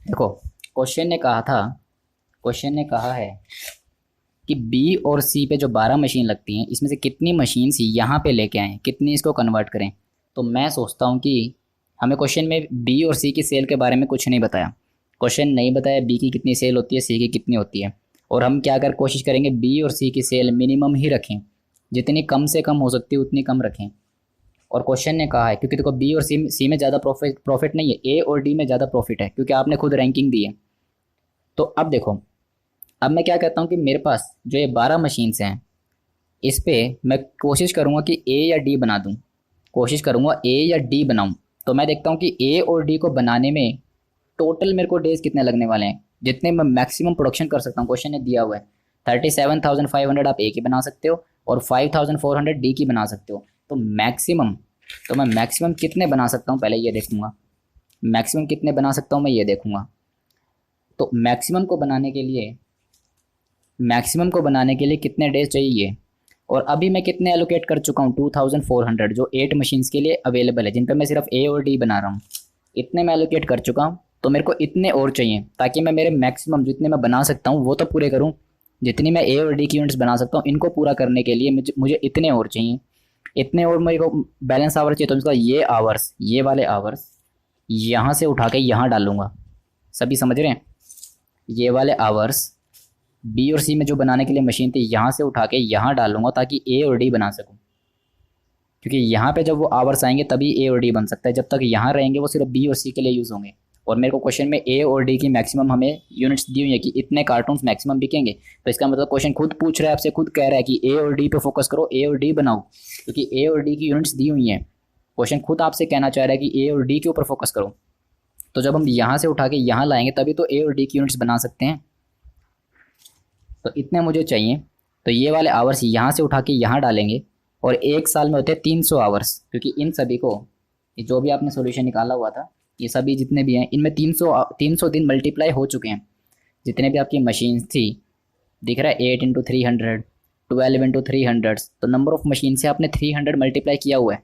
देखो क्वेश्चन ने कहा है कि बी और सी पे जो 12 मशीन लगती हैं, इसमें से कितनी मशीन्स यहाँ पे लेके आएँ, कितनी इसको कन्वर्ट करें, तो मैं सोचता हूँ कि हमें क्वेश्चन में बी और सी की सेल के बारे में कुछ नहीं बताया, क्वेश्चन नहीं बताया बी की कितनी सेल होती है, सी की कितनी होती है, और हम क्या कर कोशिश करेंगे बी और सी की सेल मिनिमम ही रखें, जितनी कम से कम हो सकती है उतनी कम रखें, और क्वेश्चन ने कहा है क्योंकि देखो बी और सी में ज़्यादा प्रॉफिट नहीं है, ए और डी में ज़्यादा प्रॉफिट है, क्योंकि आपने खुद रैंकिंग दी है। तो अब देखो, अब मैं क्या कहता हूँ कि मेरे पास जो ये 12 मशीन्स हैं, इस पर मैं कोशिश करूँगा कि ए या डी बना दूँ, कोशिश करूँगा ए या डी बनाऊँ, तो मैं देखता हूँ कि ए और डी को बनाने में टोटल मेरे को डेज कितने लगने वाले हैं, जितने मैं मैक्सिमम प्रोडक्शन कर सकता हूँ, क्वेश्चन ने दिया हुआ है 37,500 आप ए की बना सकते हो, और 5,400 डी की बना सकते हो, तो मैं मैक्सिमम कितने बना सकता हूँ पहले ये देखूंगा, मैक्सिमम कितने बना सकता हूँ मैं ये देखूंगा। तो मैक्सिमम को बनाने के लिए कितने डेज चाहिए, और अभी मैं कितने एलोकेट कर चुका हूँ 2400, जो 8 मशीन्स के लिए अवेलेबल है, जिन पर मैं सिर्फ ए और डी बना रहा हूँ, इतने मैं एलोकेट कर चुका हूँ, तो मेरे को इतने और चाहिए, ताकि मैं मेरे मैक्सिमम जितने मैं बना सकता हूँ वो तो पूरे करूँ, जितनी मैं ए और डी की यूनिट्स बना सकता हूँ इनको पूरा करने के लिए मुझे इतने और चाहिए, इतने और मेरे को बैलेंस आवर चाहिए, तो इसका ये आवर्स, ये वाले आवर्स यहाँ से उठा के यहाँ डालूंगा, सभी समझ रहे हैं, ये वाले आवर्स बी और सी में जो बनाने के लिए मशीन थी यहाँ से उठा के यहाँ डालूंगा, ताकि ए और डी बना सकूँ, क्योंकि यहाँ पे जब वो आवर्स आएंगे तभी ए और डी बन सकता है, जब तक यहाँ रहेंगे वो सिर्फ बी और सी के लिए यूज़ होंगे, और मेरे को क्वेश्चन में ए और डी की मैक्सिमम हमें यूनिट्स दी हुई है कि इतने कार्टून्स मैक्सिमम बिकेंगे, तो इसका मतलब क्वेश्चन खुद पूछ रहा है आपसे, खुद कह रहा है कि ए और डी पे फोकस करो, ए और डी बनाओ, क्योंकि ए और डी की यूनिट्स दी हुई हैं। क्वेश्चन खुद आपसे कहना चाह रहा है कि ए और डी के ऊपर फोकस करो। तो जब हम यहाँ से उठा के यहाँ लाएंगे तभी तो ए और डी की यूनिट्स बना सकते हैं। तो इतने मुझे चाहिए, तो ये वाले आवर्स यहाँ से उठा के यहाँ डालेंगे, और एक साल में होते हैं 300 आवर्स, क्योंकि इन सभी को, जो भी आपने सॉल्यूशन निकाला हुआ था, ये सभी जितने भी हैं इनमें 300 दिन मल्टीप्लाई हो चुके हैं। जितने भी आपकी मशीन्स थी, दिख रहा है 8 इंटू 300, 12 इंटू 300, तो नंबर ऑफ मशीन से आपने 300 मल्टीप्लाई किया हुआ है।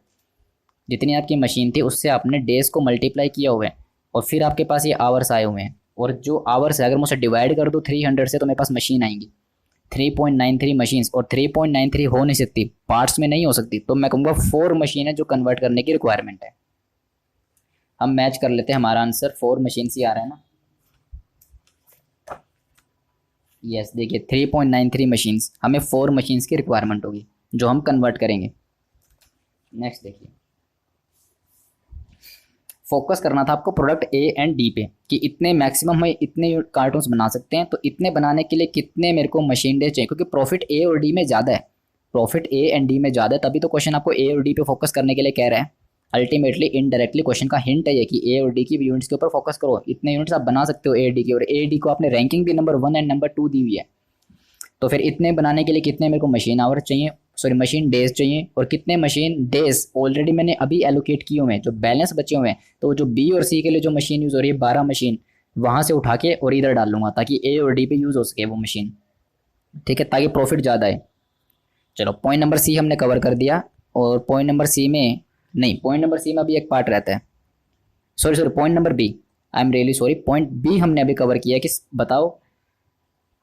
जितनी आपकी मशीन थी उससे आपने डेज को मल्टीप्लाई किया हुआ है, और फिर आपके पास ये आवर्स आए हुए हैं। और जो आवर्स है अगर मैं उसे डिवाइड कर दूँ 300 से, तो मेरे पास मशीन आएंगी 3.93 मशीन्स, और 3.93 हो नहीं सकती, पार्ट्स में नहीं हो सकती, तो मैं कहूँगा 4 मशीन है जो कन्वर्ट करने की रिक्वायरमेंट है। हम मैच कर लेते हैं, हमारा आंसर 4 मशीन ही आ रहा है ना। यस, देखिए 3.93 मशीन्स, हमें 4 मशीन्स की रिक्वायरमेंट होगी जो हम कन्वर्ट करेंगे। नेक्स्ट देखिए, फोकस करना था आपको प्रोडक्ट ए एंड डी पे कि इतने मैक्सिमम में इतने कार्टून्स बना सकते हैं, तो इतने बनाने के लिए कितने मेरे को मशीन डेज चाहिए, क्योंकि प्रॉफिट ए और डी में ज़्यादा है, प्रॉफिट ए एंड डी में ज़्यादा है, तभी तो क्वेश्चन आपको ए और डी पे फोकस करने के लिए कह रहा है। अल्टीमेटली इनडायरेक्टली क्वेश्चन का हिंट है ये कि ए और डी की यूनिट्स के ऊपर फोकस करो, इतने यूनिट्स आप बना सकते हो ए डी की, और ए डी को आपने रैंकिंग भी नंबर 1 एंड नंबर 2 दी हुई है। तो फिर इतने बनाने के लिए कितने मेरे को मशीन आवर चाहिए, सॉरी मशीन डेज चाहिए, और कितने मशीन डेज ऑलरेडी मैंने अभी एलोकेट किए हुए हैं, जो बैलेंस बचे हुए हैं, तो जो बी और सी के लिए जो मशीन यूज़ हो रही है 12 मशीन, वहाँ से उठा के और इधर डाल लूँगा ताकि ए और डी पे यूज़ हो सके वो मशीन, ठीक है, ताकि प्रॉफिट ज़्यादा है। चलो पॉइंट नंबर सी हमने कवर कर दिया, और पॉइंट नंबर सी में नहीं, पॉइंट नंबर सी में अभी एक पार्ट रहता है, sorry point number B, I am really sorry, point B हमने अभी कवर किया कि बताओ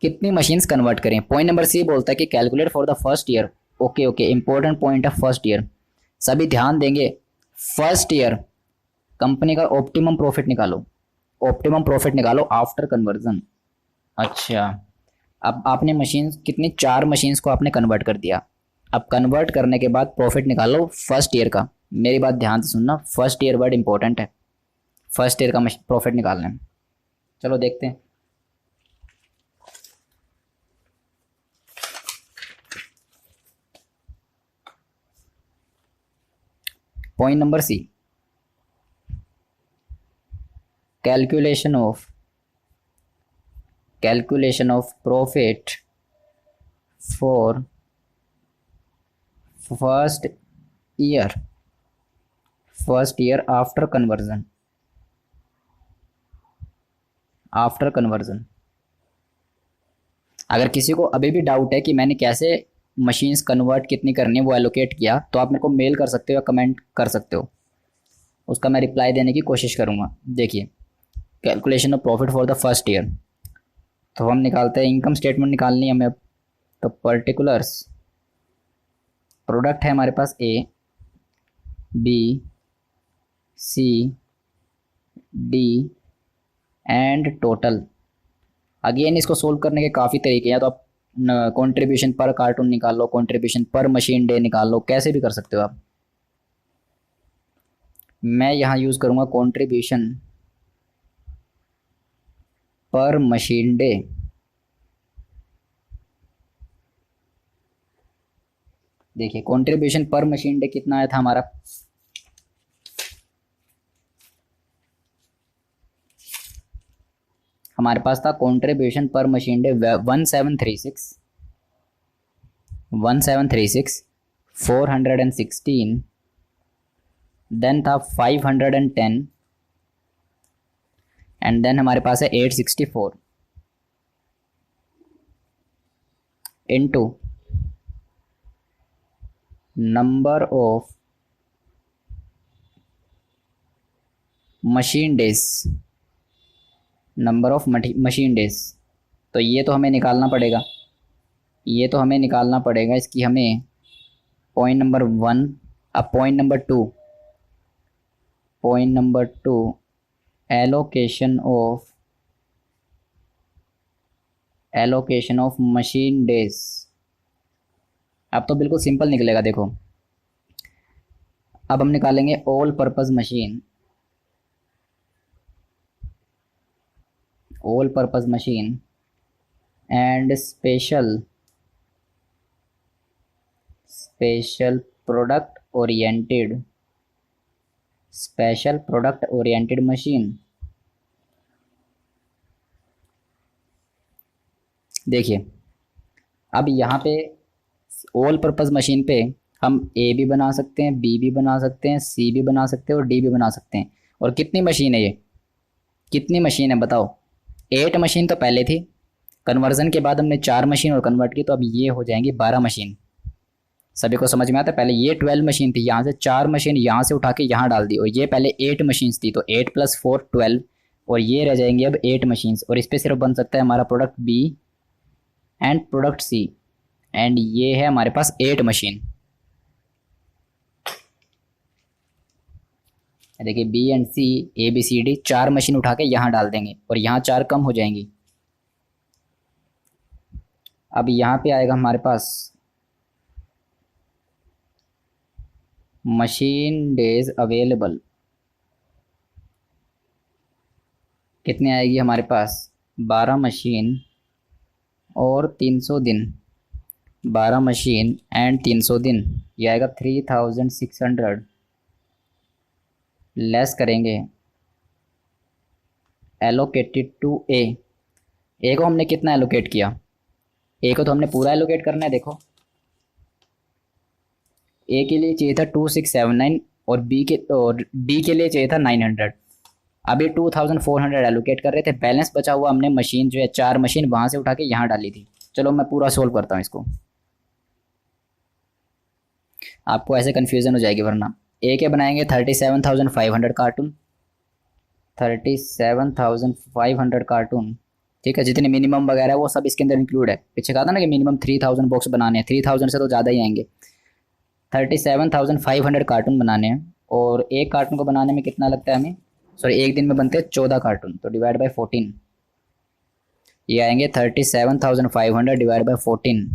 कितनी मशीन्स कन्वर्ट करें। पॉइंट नंबर सी बोलता है कि calculate for the first year. Okay okay, important point है फर्स्ट ईयर, सभी ध्यान देंगे। फर्स्ट ईयर कंपनी का ऑप्टिमम प्रॉफिट निकालो, ऑप्टिमम प्रॉफिट निकालो आफ्टर कन्वर्जन। अच्छा, अब आपने मशीन कितनी, 4 मशीन्स को आपने कन्वर्ट कर दिया। अब कन्वर्ट करने के बाद प्रॉफिट निकालो फर्स्ट ईयर का। मेरी बात ध्यान से सुनना, फर्स्ट ईयर वर्ड इंपॉर्टेंट है, फर्स्ट ईयर का प्रॉफिट निकालना है। चलो देखते हैं। Point number C, calculation of profit for first year after conversion. अगर किसी को अभी भी डाउट है कि मैंने कैसे मशीन्स कन्वर्ट कितनी करनी है वो एलोकेट किया, तो आप मेरे को मेल कर सकते हो या कमेंट कर सकते हो, उसका मैं रिप्लाई देने की कोशिश करूँगा। देखिए, calculation of profit for the first year, तो हम निकालते हैं, इनकम स्टेटमेंट निकालनी है हमें अब। तो पर्टिकुलर्स, प्रोडक्ट है हमारे पास A, B, C, D and total. Again इसको सोल्व करने के काफ़ी तरीके हैं, तो आप कंट्रीब्यूशन पर कार्टून निकाल लो, कंट्रीब्यूशन पर मशीन डे निकाल लो, कैसे भी कर सकते हो आप। मैं यहाँ यूज़ करूँगा कंट्रीब्यूशन पर मशीन डे। देखिए कंट्रीब्यूशन पर मशीन डे कितना आया था हमारा, हमारे पास था कंट्रीब्यूशन पर मशीन डे 1736, 416, देन था 510, एंड देन हमारे पास है 864 into number of machine days, number of machine days. तो ये तो हमें निकालना पड़ेगा, इसकी हमें पॉइंट नंबर 1। अब point number 2, allocation of machine days. अब तो बिल्कुल सिंपल निकलेगा, देखो अब हम निकालेंगे all purpose machine, all purpose machine and special product oriented machine. देखिए अब यहाँ पे ऑल पर्पस मशीन पे हम ए भी बना सकते हैं, बी भी बना सकते हैं, सी भी बना सकते हैं और डी भी बना सकते हैं। और कितनी मशीन है ये, कितनी मशीन है बताओ? 8 मशीन तो पहले थी, कन्वर्जन के बाद हमने 4 मशीन और कन्वर्ट की, तो अब ये हो जाएंगी 12 मशीन। सभी को समझ में आता है? पहले ये 12 मशीन थी, यहाँ से 4 मशीन यहाँ से उठा के यहाँ डाल दी, और ये पहले 8 मशीन थी, तो 8 + 4 12, और ये रह जाएंगे अब 8 मशीन। और इस पर सिर्फ बन सकता है हमारा product B and product C, and ये है हमारे पास 8 मशीन। देखिए B and C, A B C D, 4 machine उठा के यहाँ डाल देंगे और यहाँ 4 कम हो जाएंगी। अब यहाँ पे आएगा हमारे पास मशीन डेज अवेलेबल, कितने आएगी हमारे पास? 12 मशीन और 300 दिन, 12 मशीन एंड 300 दिन, ये आएगा 3600। लेस करेंगे एलोकेटेड टू ए को हमने कितना एलोकेट किया? ए को तो हमने पूरा एलोकेट करना है। देखो ए के लिए चाहिए था 2679 और डी के लिए चाहिए था 900। अभी 2400 एलोकेट कर रहे थे, बैलेंस बचा हुआ हमने मशीन जो है 4 मशीन वहां से उठा के यहाँ डाली थी। चलो मैं पूरा सोल्व करता हूँ इसको, आपको ऐसे कन्फ्यूजन हो जाएगी वरना। ए के बनाएंगे 37,500 कार्टून, 37,500 कार्टून, ठीक है। जितने मिनिमम वगैरह वो सब इसके अंदर इंक्लूड है। पीछे कहा था ना कि मिनिमम 3000 बॉक्स बनाने हैं, 3000 से तो ज़्यादा ही आएंगे। 37,500 कार्टून बनाने हैं, और एक कार्टून को बनाने में कितना लगता है हमें? सॉरी, एक दिन में बनते हैं 14 कार्टून, तो डिवाइड बाई 14, ये आएंगे 37,500 डिवाइड बाई 14,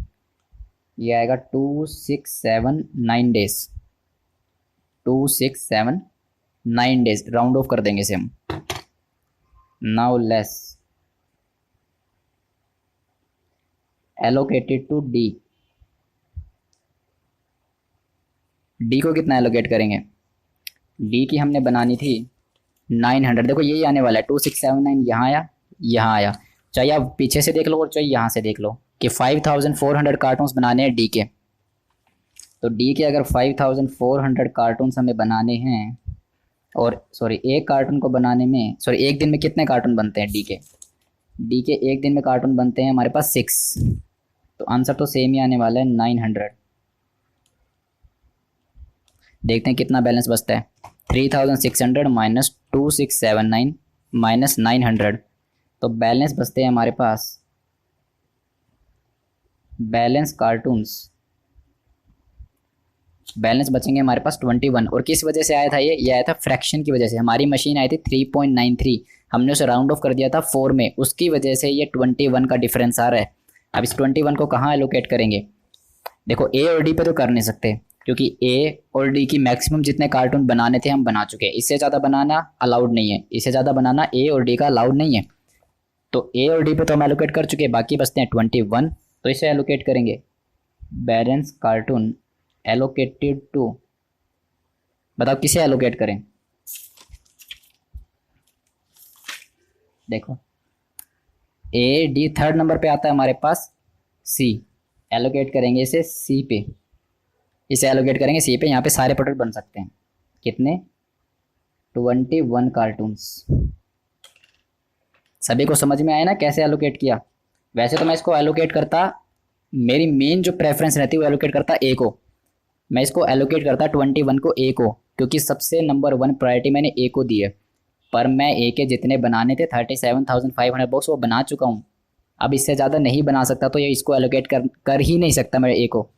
ये आएगा 2679 डेज, 2679 डेज। राउंड ऑफ कर देंगे इसे हम। Now less allocated to D, D को कितना एलोकेट करेंगे? डी की हमने बनानी थी 900। देखो यही आने वाला है, 2679 यहाँ आया, यहाँ आया। चाहे आप पीछे से देख लो और चाहे यहाँ से देख लो कि 5400 कार्टून्स बनाने हैं डी के। तो डी के अगर 5400 कार्टून्स हमें बनाने हैं, और सॉरी एक कार्टून को बनाने में, सॉरी एक दिन में कितने कार्टून बनते हैं डी के? डी के एक दिन में कार्टून बनते हैं हमारे पास 6, तो आंसर तो सेम ही आने वाला है 900। देखते हैं कितना बैलेंस बचता है। 3600 माइनस 2679 माइनस 900, तो बैलेंस बचते हैं हमारे पास, बैलेंस कार्टून्स, बैलेंस बचेंगे हमारे पास 21। और किस वजह से आया था ये आया था फ्रैक्शन की वजह से। हमारी मशीन आई थी 3.93, हमने उसे राउंड ऑफ कर दिया था 4 में, उसकी वजह से ये 21 का डिफरेंस आ रहा है। अब इस 21 को कहाँ एलोकेट करेंगे? देखो ए और डी पे तो कर नहीं सकते, क्योंकि ए और डी की मैक्सिमम जितने कार्टून बनाने थे हम बना चुके हैं। इससे ज़्यादा बनाना अलाउड नहीं है, इससे ज़्यादा बनाना ए और डी का अलाउड नहीं है। तो ए और डी पे तो हम एलोकेट कर चुके हैं, बाकी बचते हैं 21, तो इसे एलोकेट करेंगे। बैलेंस कार्टून एलोकेटेड टू, बताओ किसे एलोकेट करें? देखो ए डी थर्ड नंबर पे आता है हमारे पास, सी एलोकेट करेंगे इसे सी पे, इसे एलोकेट करेंगे सी पे। यहाँ पे सारे प्रोडक्ट बन सकते हैं, कितने? 21 कार्टून्स। सभी को समझ में आया ना कैसे एलोकेट किया? वैसे तो मैं इसको एलोकेट करता, मेरी मेन जो प्रेफरेंस रहती है वो एलोकेट करता ए को, मैं इसको एलोकेट करता 21 को ए को, क्योंकि सबसे नंबर 1 प्रायोरिटी मैंने ए को दी है। पर मैं ए के जितने बनाने थे 37,500 बॉक्स वो बना चुका हूँ, अब इससे ज़्यादा नहीं बना सकता, तो ये इसको एलोकेट कर ही नहीं सकता मैं ए को।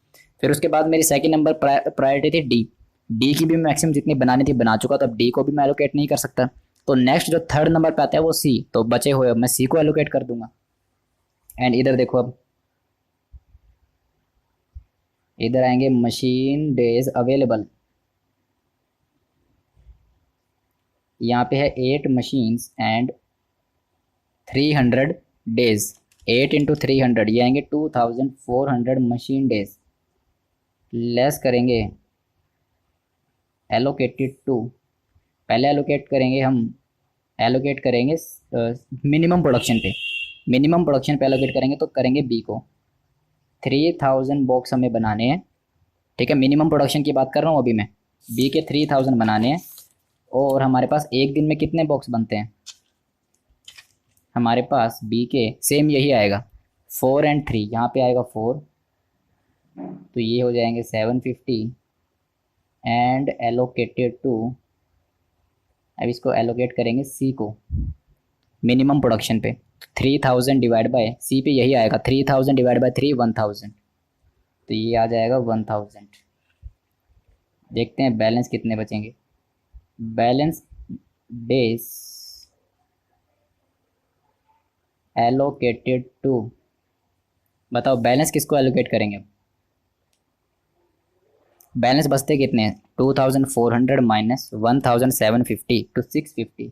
फिर उसके बाद मेरी सेकंड नंबर प्रायोरिटी थी डी, डी की भी मैक्सिमम जितनी बनानी थी बना चुका, तो अब डी को भी मैं एलोकेट नहीं कर सकता। तो नेक्स्ट जो थर्ड नंबर पे आता है वो सी, तो बचे हुए मैं सी को एलोकेट कर दूंगा। एंड इधर देखो, अब इधर आएंगे मशीन डेज अवेलेबल, यहाँ पे है 8 मशीन्स एंड 300 डेज, 8 × 300 ये आएंगे 2400 मशीन डेज। लेस करेंगे एलोकेटेड टू, पहले एलोकेट करेंगे हम, एलोकेट करेंगे मिनिमम प्रोडक्शन पे, मिनिमम प्रोडक्शन पे एलोकेट करेंगे तो करेंगे बी को। 3000 बॉक्स हमें बनाने हैं, ठीक है, मिनिमम प्रोडक्शन की बात कर रहा हूँ अभी मैं। बी के 3000 बनाने हैं और हमारे पास एक दिन में कितने बॉक्स बनते हैं, हमारे पास बी के सेम यही आएगा 4 और 3, यहाँ पे आएगा 4 तो ये हो जाएंगे 750 एंड एलोकेटेड टू, अब इसको एलोकेट करेंगे सी को मिनिमम प्रोडक्शन पे, 3000 डिवाइड बाय सी पे यही आएगा 3000 डिवाइड बाय 3 1000 तो ये आ जाएगा 1000। देखते हैं बैलेंस कितने बचेंगे। बैलेंस डेज एलोकेटेड टू, बताओ बैलेंस किसको एलोकेट करेंगे। बैलेंस बचते कितने हैं 2400 माइनस 1750 टू 650।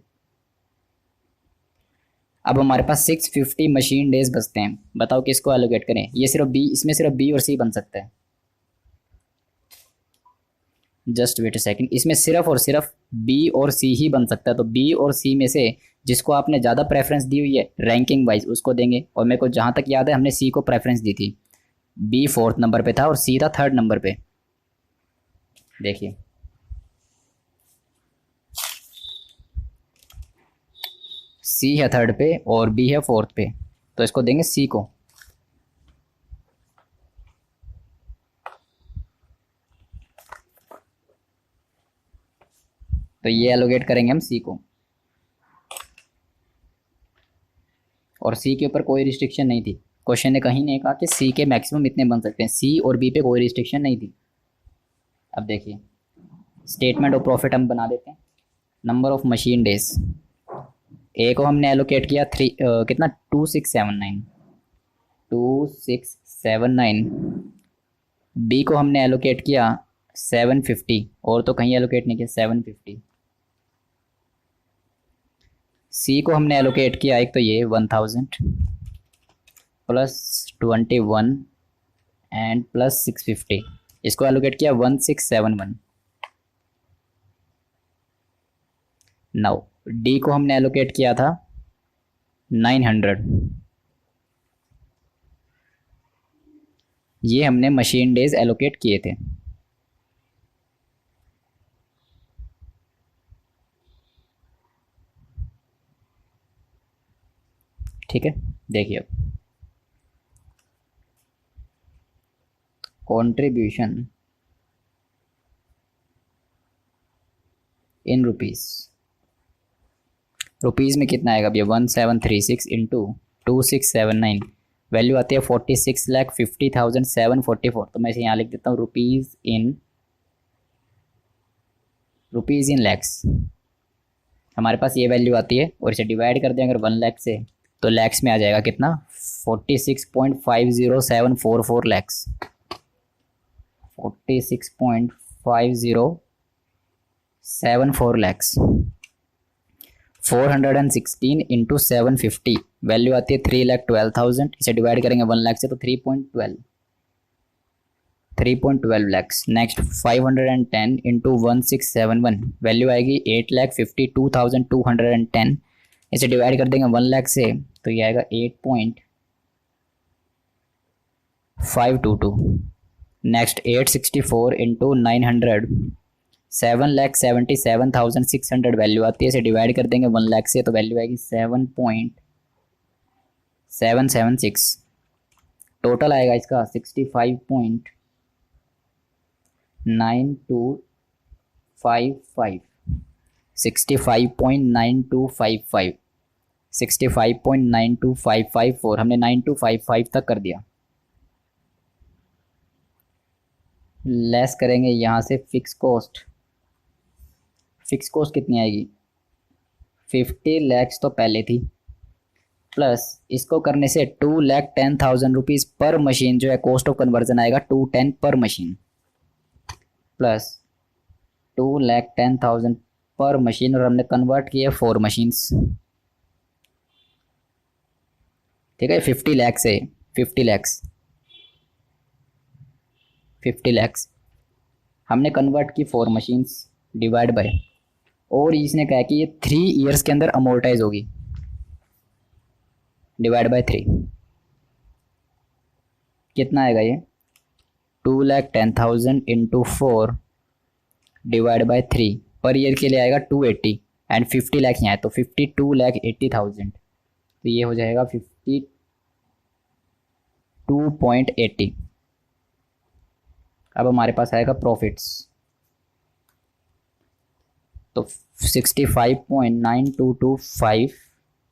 अब हमारे पास 650 मशीन डेज बचते हैं, बताओ किसको एलोकेट करें। ये सिर्फ बी, इसमें सिर्फ बी और सी बन सकता है। जस्ट वेट अ सेकंड, इसमें सिर्फ और सिर्फ बी और सी ही बन सकता है। तो बी और सी में से जिसको आपने ज़्यादा प्रेफरेंस दी हुई है रैंकिंग वाइज उसको देंगे, और मेरे को जहाँ तक याद है हमने सी को प्रेफरेंस दी थी, बी 4th नंबर पे था और सी था 3rd नंबर पे। देखिए सी है 3rd पे और बी है 4th पे, तो इसको देंगे सी को। तो ये एलोकेट करेंगे हम सी को, और सी के ऊपर कोई रिस्ट्रिक्शन नहीं थी। क्वेश्चन ने कहीं नहीं कहा कि सी के मैक्सिमम इतने बन सकते हैं, सी और बी पे कोई रिस्ट्रिक्शन नहीं थी। अब देखिए स्टेटमेंट ऑफ प्रॉफिट हम बना देते हैं। नंबर ऑफ मशीन डेज, ए को हमने एलोकेट किया कितना 2679, बी को हमने एलोकेट किया 750 और तो कहीं एलोकेट नहीं किया 750, सी को हमने एलोकेट किया एक तो ये 1000 प्लस 21 एंड प्लस 650, इसको एलोकेट किया 1671। नाउ डी को हमने एलोकेट किया था 900, ये हमने मशीन डेज एलोकेट किए थे। ठीक है, देखिए अब कंट्रीब्यूशन इन रुपीज़ में कितना आएगा भैया 1736 इंटू 2679, वैल्यू आती है 46,50,744। तो मैं इसे यहाँ लिख देता हूँ रुपीज़ इन लैक्स। हमारे पास ये वैल्यू आती है और इसे डिवाइड कर दें अगर 1 लाख से तो लैक्स में आ जाएगा कितना 46.50744 लैक्स, 46.5074 लैक्स। 416 इंटू 750 वैल्यू आती है 3,12,000, इसे डिवाइड करेंगे 1 लाख से तो 3.12 लैक्स। नेक्स्ट 510 इंटू 1671 वैल्यू आएगी 8,52,210, इसे डिवाइड कर देंगे 1 लाख से तो ये आएगा 8.522। नेक्स्ट 864 इंटू 900 7,77,600 वैल्यू आती है, इसे डिवाइड कर देंगे 1 लाख से तो वैल्यू आएगी 7.776। टोटल आएगा इसका 65.9255 65.9255 हमने 9255 तक कर दिया। लेस करेंगे यहाँ से फिक्स कॉस्ट कितनी आएगी 50 लैक्स तो पहले थी, प्लस इसको करने से 2,10,000 रुपीज़ पर मशीन जो है कॉस्ट ऑफ कन्वर्जन आएगा 210 पर मशीन, प्लस 2,10,000 पर मशीन और हमने कन्वर्ट किया 4 मशीन्स। ठीक है, 50 लैक्स है, 50 लैक्स, 50 लैक्स हमने कन्वर्ट की 4 मशीन्स डिवाइड बाय, और इसने कहा कि ये 3 ईयर्स के अंदर अमोर्टाइज होगी, डिवाइड बाय 3, कितना आएगा ये? 2,10,000 into 4 divide by 3, per year के लिए आएगा 280, एंड 50 लैक्स यहाँ है तो 52,80,000, तो ये हो जाएगा 52.80। अब हमारे पास आएगा प्रॉफिट्स, तो 65.9225,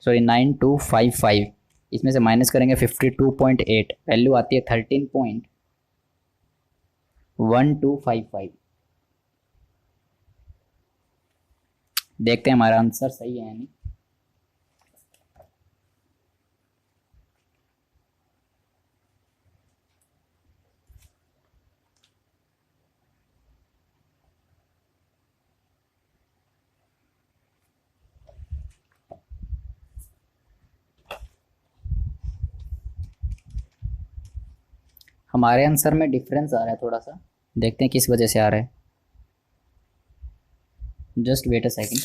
सॉरी 9255, इसमें से माइनस करेंगे 52.8, वैल्यू आती है 13.1255। देखते हैं हमारा आंसर सही है या नहीं। हमारे आंसर में डिफरेंस आ रहा है थोड़ा सा, देखते हैं किस वजह से आ रहा है। Just wait a second.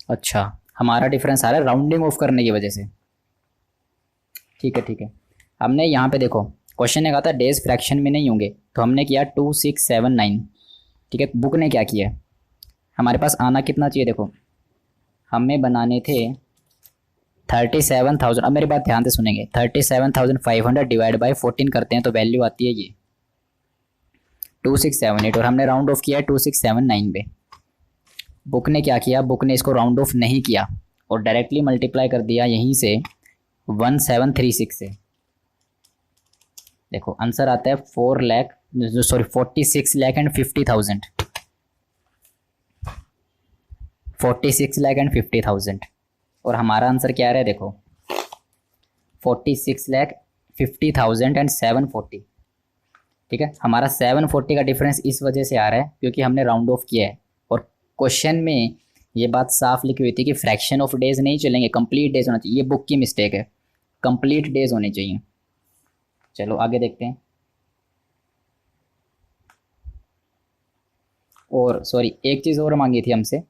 अच्छा, हमारा डिफरेंस आ रहा है राउंडिंग ऑफ करने की वजह से। ठीक है ठीक है, हमने यहाँ पे देखो क्वेश्चन ने कहा था डेज फ्रैक्शन में नहीं होंगे, तो हमने किया 2679। ठीक है, बुक ने क्या किया, हमारे पास आना कितना चाहिए, देखो हमें बनाने थे 37,000। अब मेरी बात ध्यान से सुनेंगे, 37,500 डिवाइड बाई 14 करते हैं तो वैल्यू आती है ये 2678, और हमने राउंड ऑफ किया है 2679 पे। बुक ने क्या किया, बुक ने इसको राउंड ऑफ नहीं किया और डायरेक्टली मल्टीप्लाई कर दिया यहीं से 1736 से। देखो आंसर आता है 46,50,000, 46,50,000, और हमारा आंसर क्या आ रहा है देखो 46,50,000 एंड 740। ठीक है, हमारा 740 का डिफरेंस इस वजह से आ रहा है क्योंकि हमने राउंड ऑफ किया है, और क्वेश्चन में ये बात साफ लिखी हुई थी कि फ्रैक्शन ऑफ डेज नहीं चलेंगे, कंप्लीट डेज होना चाहिए। ये बुक की मिस्टेक है, कंप्लीट डेज होने चाहिए। चलो आगे देखते हैं। और सॉरी, एक चीज़ और मांगी थी हमसे,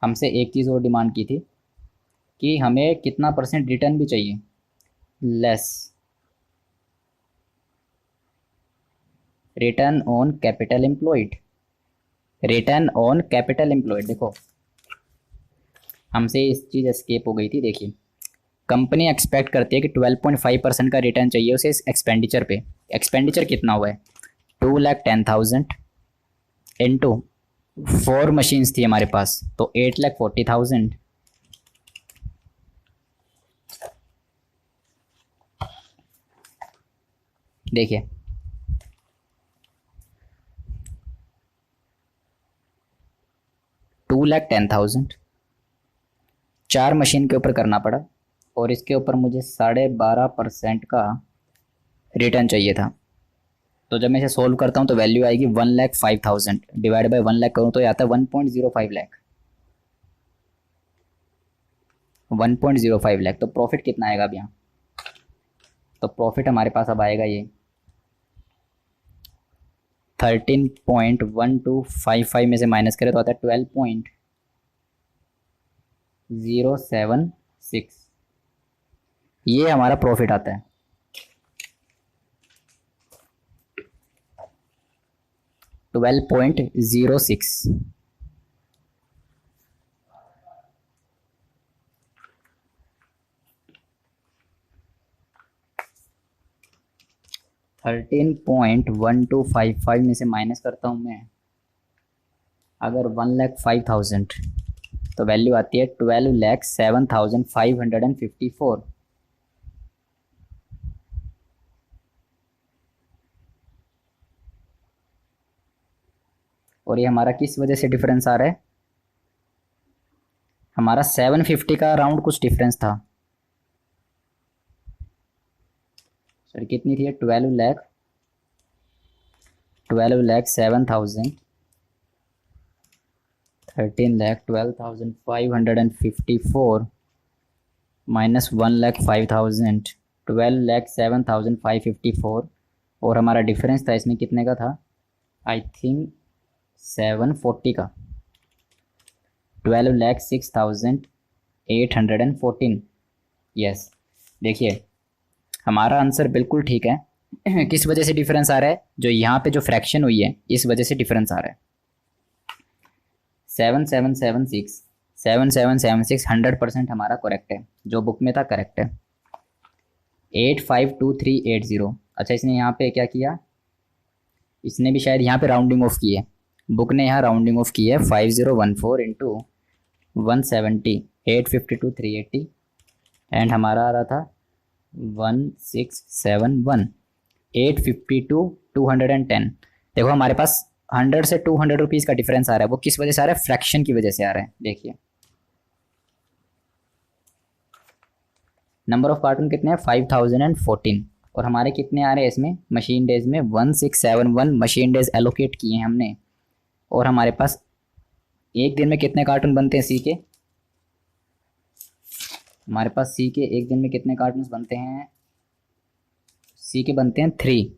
हमसे एक चीज़ और डिमांड की थी कि हमें कितना परसेंट रिटर्न भी चाहिए, less return on capital employed, return on capital employed. देखो हमसे इस चीज़ एस्केप हो गई थी। देखिए कंपनी एक्सपेक्ट करती है कि 12.5% का रिटर्न चाहिए उसे इस एक्सपेंडिचर पे। एक्सपेंडिचर कितना हुआ है, 2,10,000 इंटू 4 मशीन्स थी हमारे पास तो 8,40,000, देखिए 2,10,000 4 मशीन के ऊपर करना पड़ा, और इसके ऊपर मुझे 12.5% का रिटर्न चाहिए था। तो जब मैं इसे सोल्व करता हूँ तो वैल्यू आएगी 1,05,000 डिवाइड बाई 1 लाख करूँ तो ये आता है 1.05 लाख, 1.05 लाख। तो प्रॉफिट कितना आएगा अब यहाँ, तो प्रॉफिट हमारे पास अब आएगा ये 13.1255 में से माइनस करें तो आता है 12.076, ये हमारा प्रॉफिट आता है। 12.06, 13.1255 में से माइनस करता हूँ मैं अगर 1,05,000 तो वैल्यू आती है 12,07,554। और ये हमारा किस वजह से डिफरेंस आ रहा है, हमारा 750 का अराउंड कुछ डिफरेंस था। सॉरी कितनी थी? 12 लाख 7,000, 13 लाख 12,554 माइनस 1 लाख 5,000, 12 लाख 7,554। और हमारा डिफरेंस था इसमें कितने का था? आई थिंक 740 का, 12 लाख 6,814। यस, देखिए हमारा आंसर बिल्कुल ठीक है। किस वजह से डिफरेंस आ रहा है? जो यहाँ पे जो फ्रैक्शन हुई है इस वजह से डिफरेंस आ रहा है। 7776, 7776 100% हमारा करेक्ट है, जो बुक में था करेक्ट है। 852380। अच्छा, इसने यहाँ पे क्या किया? इसने भी शायद यहाँ पे राउंडिंग ऑफ की है। बुक ने यहाँ राउंडिंग ऑफ की है। 5014 इंटू 170, 852 380, एंड हमारा आ रहा था 1671, 852 210। देखो हमारे पास 100 से 200 रुपीज़ का डिफरेंस आ रहा है। वो किस वजह से आ रहा है? फ्रैक्शन की वजह से आ रहा है। देखिए नंबर ऑफ कार्टून कितने हैं? 5014। और हमारे कितने आ रहे हैं इसमें मशीन डेज में? 1671 मशीन डेज एलोकेट किए हैं हमने। और हमारे पास एक दिन में कितने कार्टून बनते हैं सी के? हमारे पास सी के एक दिन में कितने कार्टून बनते हैं? सी के बनते हैं 3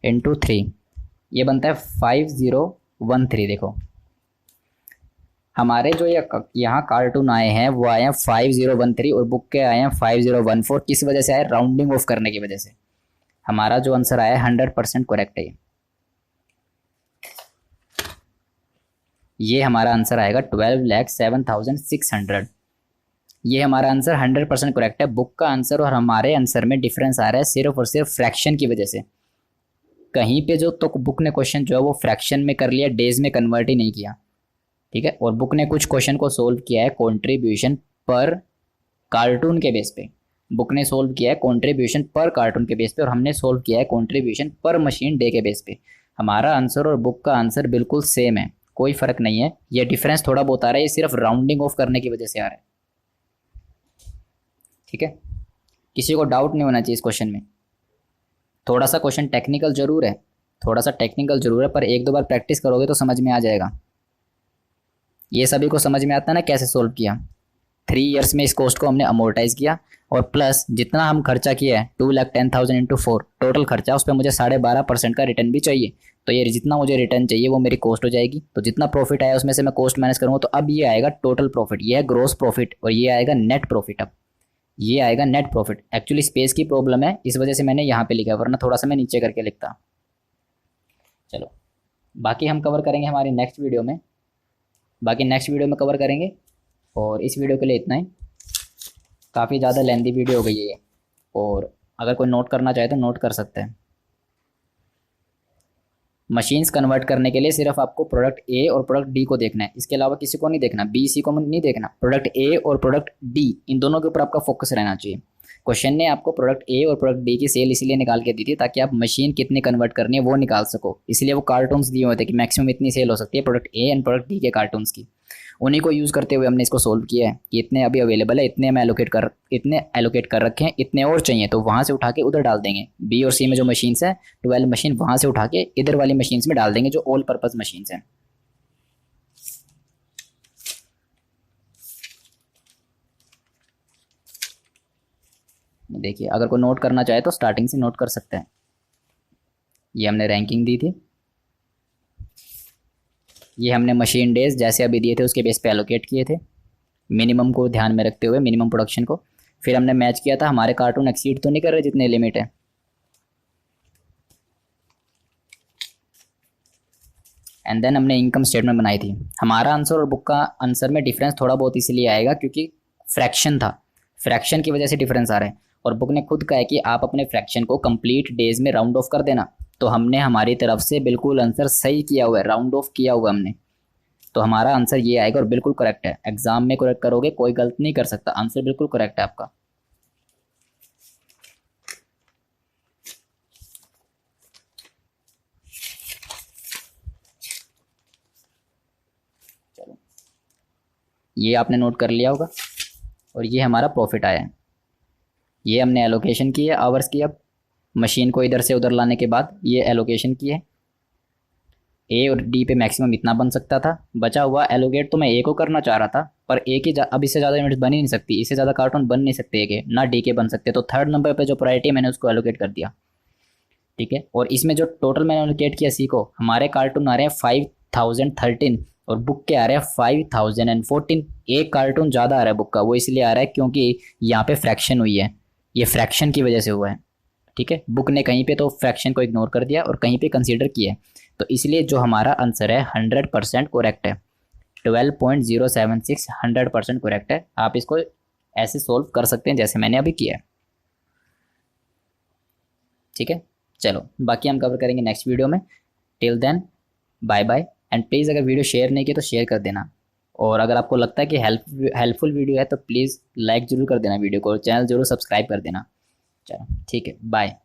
× 3, ये बनता है 5013। देखो हमारे जो ये यहाँ कार्टून आए हैं वो आए हैं 5013 और बुक के आए हैं 5014। किस वजह से आए? राउंडिंग ऑफ करने की वजह से। हमारा जो आंसर आया है 100% करेक्ट है। ये हमारा आंसर आएगा 12,07,600। ये हमारा आंसर 100% करेक्ट है। बुक का आंसर और हमारे आंसर में डिफरेंस आ रहा है सिर्फ और सिर्फ फ्रैक्शन की वजह से। कहीं पे जो तो बुक ने क्वेश्चन जो है वो फ्रैक्शन में कर लिया, डेज में कन्वर्ट ही नहीं किया। ठीक है, और बुक ने कुछ क्वेश्चन को सोल्व किया है कंट्रीब्यूशन पर कार्टून के बेस पे। बुक ने सोल्व किया है कंट्रीब्यूशन पर कार्टून के बेस पे और हमने सोल्व किया है कंट्रीब्यूशन पर मशीन डे के बेस पे। हमारा आंसर और बुक का आंसर बिल्कुल सेम है, कोई फर्क नहीं है। ये डिफरेंस थोड़ा बहुत आ रहा है, ये सिर्फ राउंडिंग ऑफ करने की वजह से आ रहा है। ठीक है, किसी को डाउट नहीं होना चाहिए इस क्वेश्चन में। थोड़ा सा क्वेश्चन टेक्निकल जरूर है, थोड़ा सा टेक्निकल जरूर है, पर एक दो बार प्रैक्टिस करोगे तो समझ में आ जाएगा। ये सभी को समझ में आता है ना कैसे सोल्व किया? 3 ईयर्स में इस कॉस्ट को हमने अमोर्टाइज किया और प्लस जितना हम खर्चा किया है 2,10,000 इंटू 4 टोटल खर्चा, उस पर मुझे 12.5% का रिटर्न भी चाहिए। तो ये जितना मुझे रिटर्न चाहिए वो मेरी कॉस्ट हो जाएगी। तो जितना प्रॉफिट आया उसमें से मैं कॉस्ट माइनस करूँगा, तो अब ये आएगा टोटल प्रॉफिट, ये है ग्रोस प्रॉफिट, और ये आएगा नेट प्रॉफिट। अब ये आएगा नेट प्रॉफिट। एक्चुअली स्पेस की प्रॉब्लम है, इस वजह से मैंने यहाँ पे लिखा, वरना थोड़ा सा मैं नीचे करके लिखता। चलो बाकी हम कवर करेंगे हमारी नेक्स्ट वीडियो में, बाकी नेक्स्ट वीडियो में कवर करेंगे। और इस वीडियो के लिए इतना ही, काफ़ी ज़्यादा लेंदी वीडियो हो गई है ये, और अगर कोई नोट करना चाहे तो नोट कर सकते हैं। मशीन्स कन्वर्ट करने के लिए सिर्फ आपको प्रोडक्ट ए और प्रोडक्ट डी को देखना है, इसके अलावा किसी को नहीं देखना, बी सी को नहीं देखना। प्रोडक्ट ए और प्रोडक्ट डी इन दोनों के ऊपर आपका फोकस रहना चाहिए। क्वेश्चन ने आपको प्रोडक्ट ए और प्रोडक्ट डी की सेल इसलिए निकाल के दी थी ताकि आप मशीन कितनी कन्वर्ट करनी है वो निकाल सको। इसलिए वो कार्टून्स दिए हुए थे कि मैक्सिमम इतनी सेल हो सकती है product A and product D के कार्टून्स की। उन्हीं को यूज़ करते हुए हमने इसको सोल्व किया है कि इतने अभी अवेलेबल है, इतने एलोकेट कर रखे हैं, इतने और चाहिए तो वहाँ से उठा के उधर डाल देंगे। बी और सी में जो मशीन्स है 12 मशीन वहाँ से उठा के इधर वाली मशीन्स में डाल देंगे जो ऑल पर्पज़ मशीन्स हैं। देखिए अगर कोई नोट करना चाहे तो स्टार्टिंग से नोट कर सकते हैं। ये हमने रैंकिंग दी थी, ये हमने मशीन डेज जैसे अभी दिए थे उसके बेस पे एलोकेट किए थे, मिनिमम को ध्यान में रखते हुए, मिनिमम प्रोडक्शन को। फिर हमने मैच किया था हमारे कार्टून एक्सीड तो नहीं कर रहे जितने लिमिट है। एंड देन हमने इनकम स्टेटमेंट बनाई थी। हमारा आंसर और बुक का आंसर में डिफरेंस थोड़ा बहुत इसलिए आएगा क्योंकि फ्रैक्शन था, फ्रैक्शन की वजह से डिफरेंस आ रहा है। और बुक ने खुद कहा है कि आप अपने फ्रैक्शन को कंप्लीट डेज में राउंड ऑफ कर देना। तो हमने हमारी तरफ से बिल्कुल आंसर सही किया हुआ है, राउंड ऑफ किया हुआ हमने। तो हमारा आंसर ये आएगा और बिल्कुल करेक्ट है। एग्जाम में करेक्ट करोगे कोई गलत नहीं कर सकता, आंसर बिल्कुल करेक्ट है आपका। ये आपने नोट कर लिया होगा। और ये हमारा प्रॉफिट आया है। ये हमने एलोकेशन की है आवर्स की। अब मशीन को इधर से उधर लाने के बाद ये एलोकेशन की है। ए और डी पे मैक्सिमम इतना बन सकता था। बचा हुआ एलोकेट तो मैं ए को करना चाह रहा था, पर ए की अब इससे ज़्यादा यूनिट्स बन ही नहीं सकती, इससे ज़्यादा कार्टून बन नहीं सकते ए के, ना डी के बन सकते। तो थर्ड नंबर पे जो प्रायोरिटी मैंने उसको एलोकेट कर दिया। ठीक है, और इसमें जो टोटल मैंने एलोकेट किया सी को, हमारे कार्टून आ रहे हैं 5013 और बुक के आ रहे हैं 5014। एक कार्टून ज़्यादा आ रहा है बुक का, वो इसलिए आ रहा है क्योंकि यहाँ पे फ्रैक्शन हुई है, ये फ्रैक्शन की वजह से हुआ है। ठीक है, बुक ने कहीं पे तो फ्रैक्शन को इग्नोर कर दिया और कहीं पे कंसीडर किया है, तो इसलिए जो हमारा आंसर है 100% करेक्ट है। 12.076 100% करेक्ट है। आप इसको ऐसे सोल्व कर सकते हैं जैसे मैंने अभी किया है। ठीक है, चलो बाकी हम कवर करेंगे नेक्स्ट वीडियो में। Till then bye bye. And please अगर वीडियो शेयर नहीं किया तो शेयर कर देना, और अगर आपको लगता है कि हेल्पफुल वीडियो है तो प्लीज़ लाइक ज़रूर कर देना वीडियो को, और चैनल ज़रूर सब्सक्राइब कर देना। चलो ठीक है, बाय।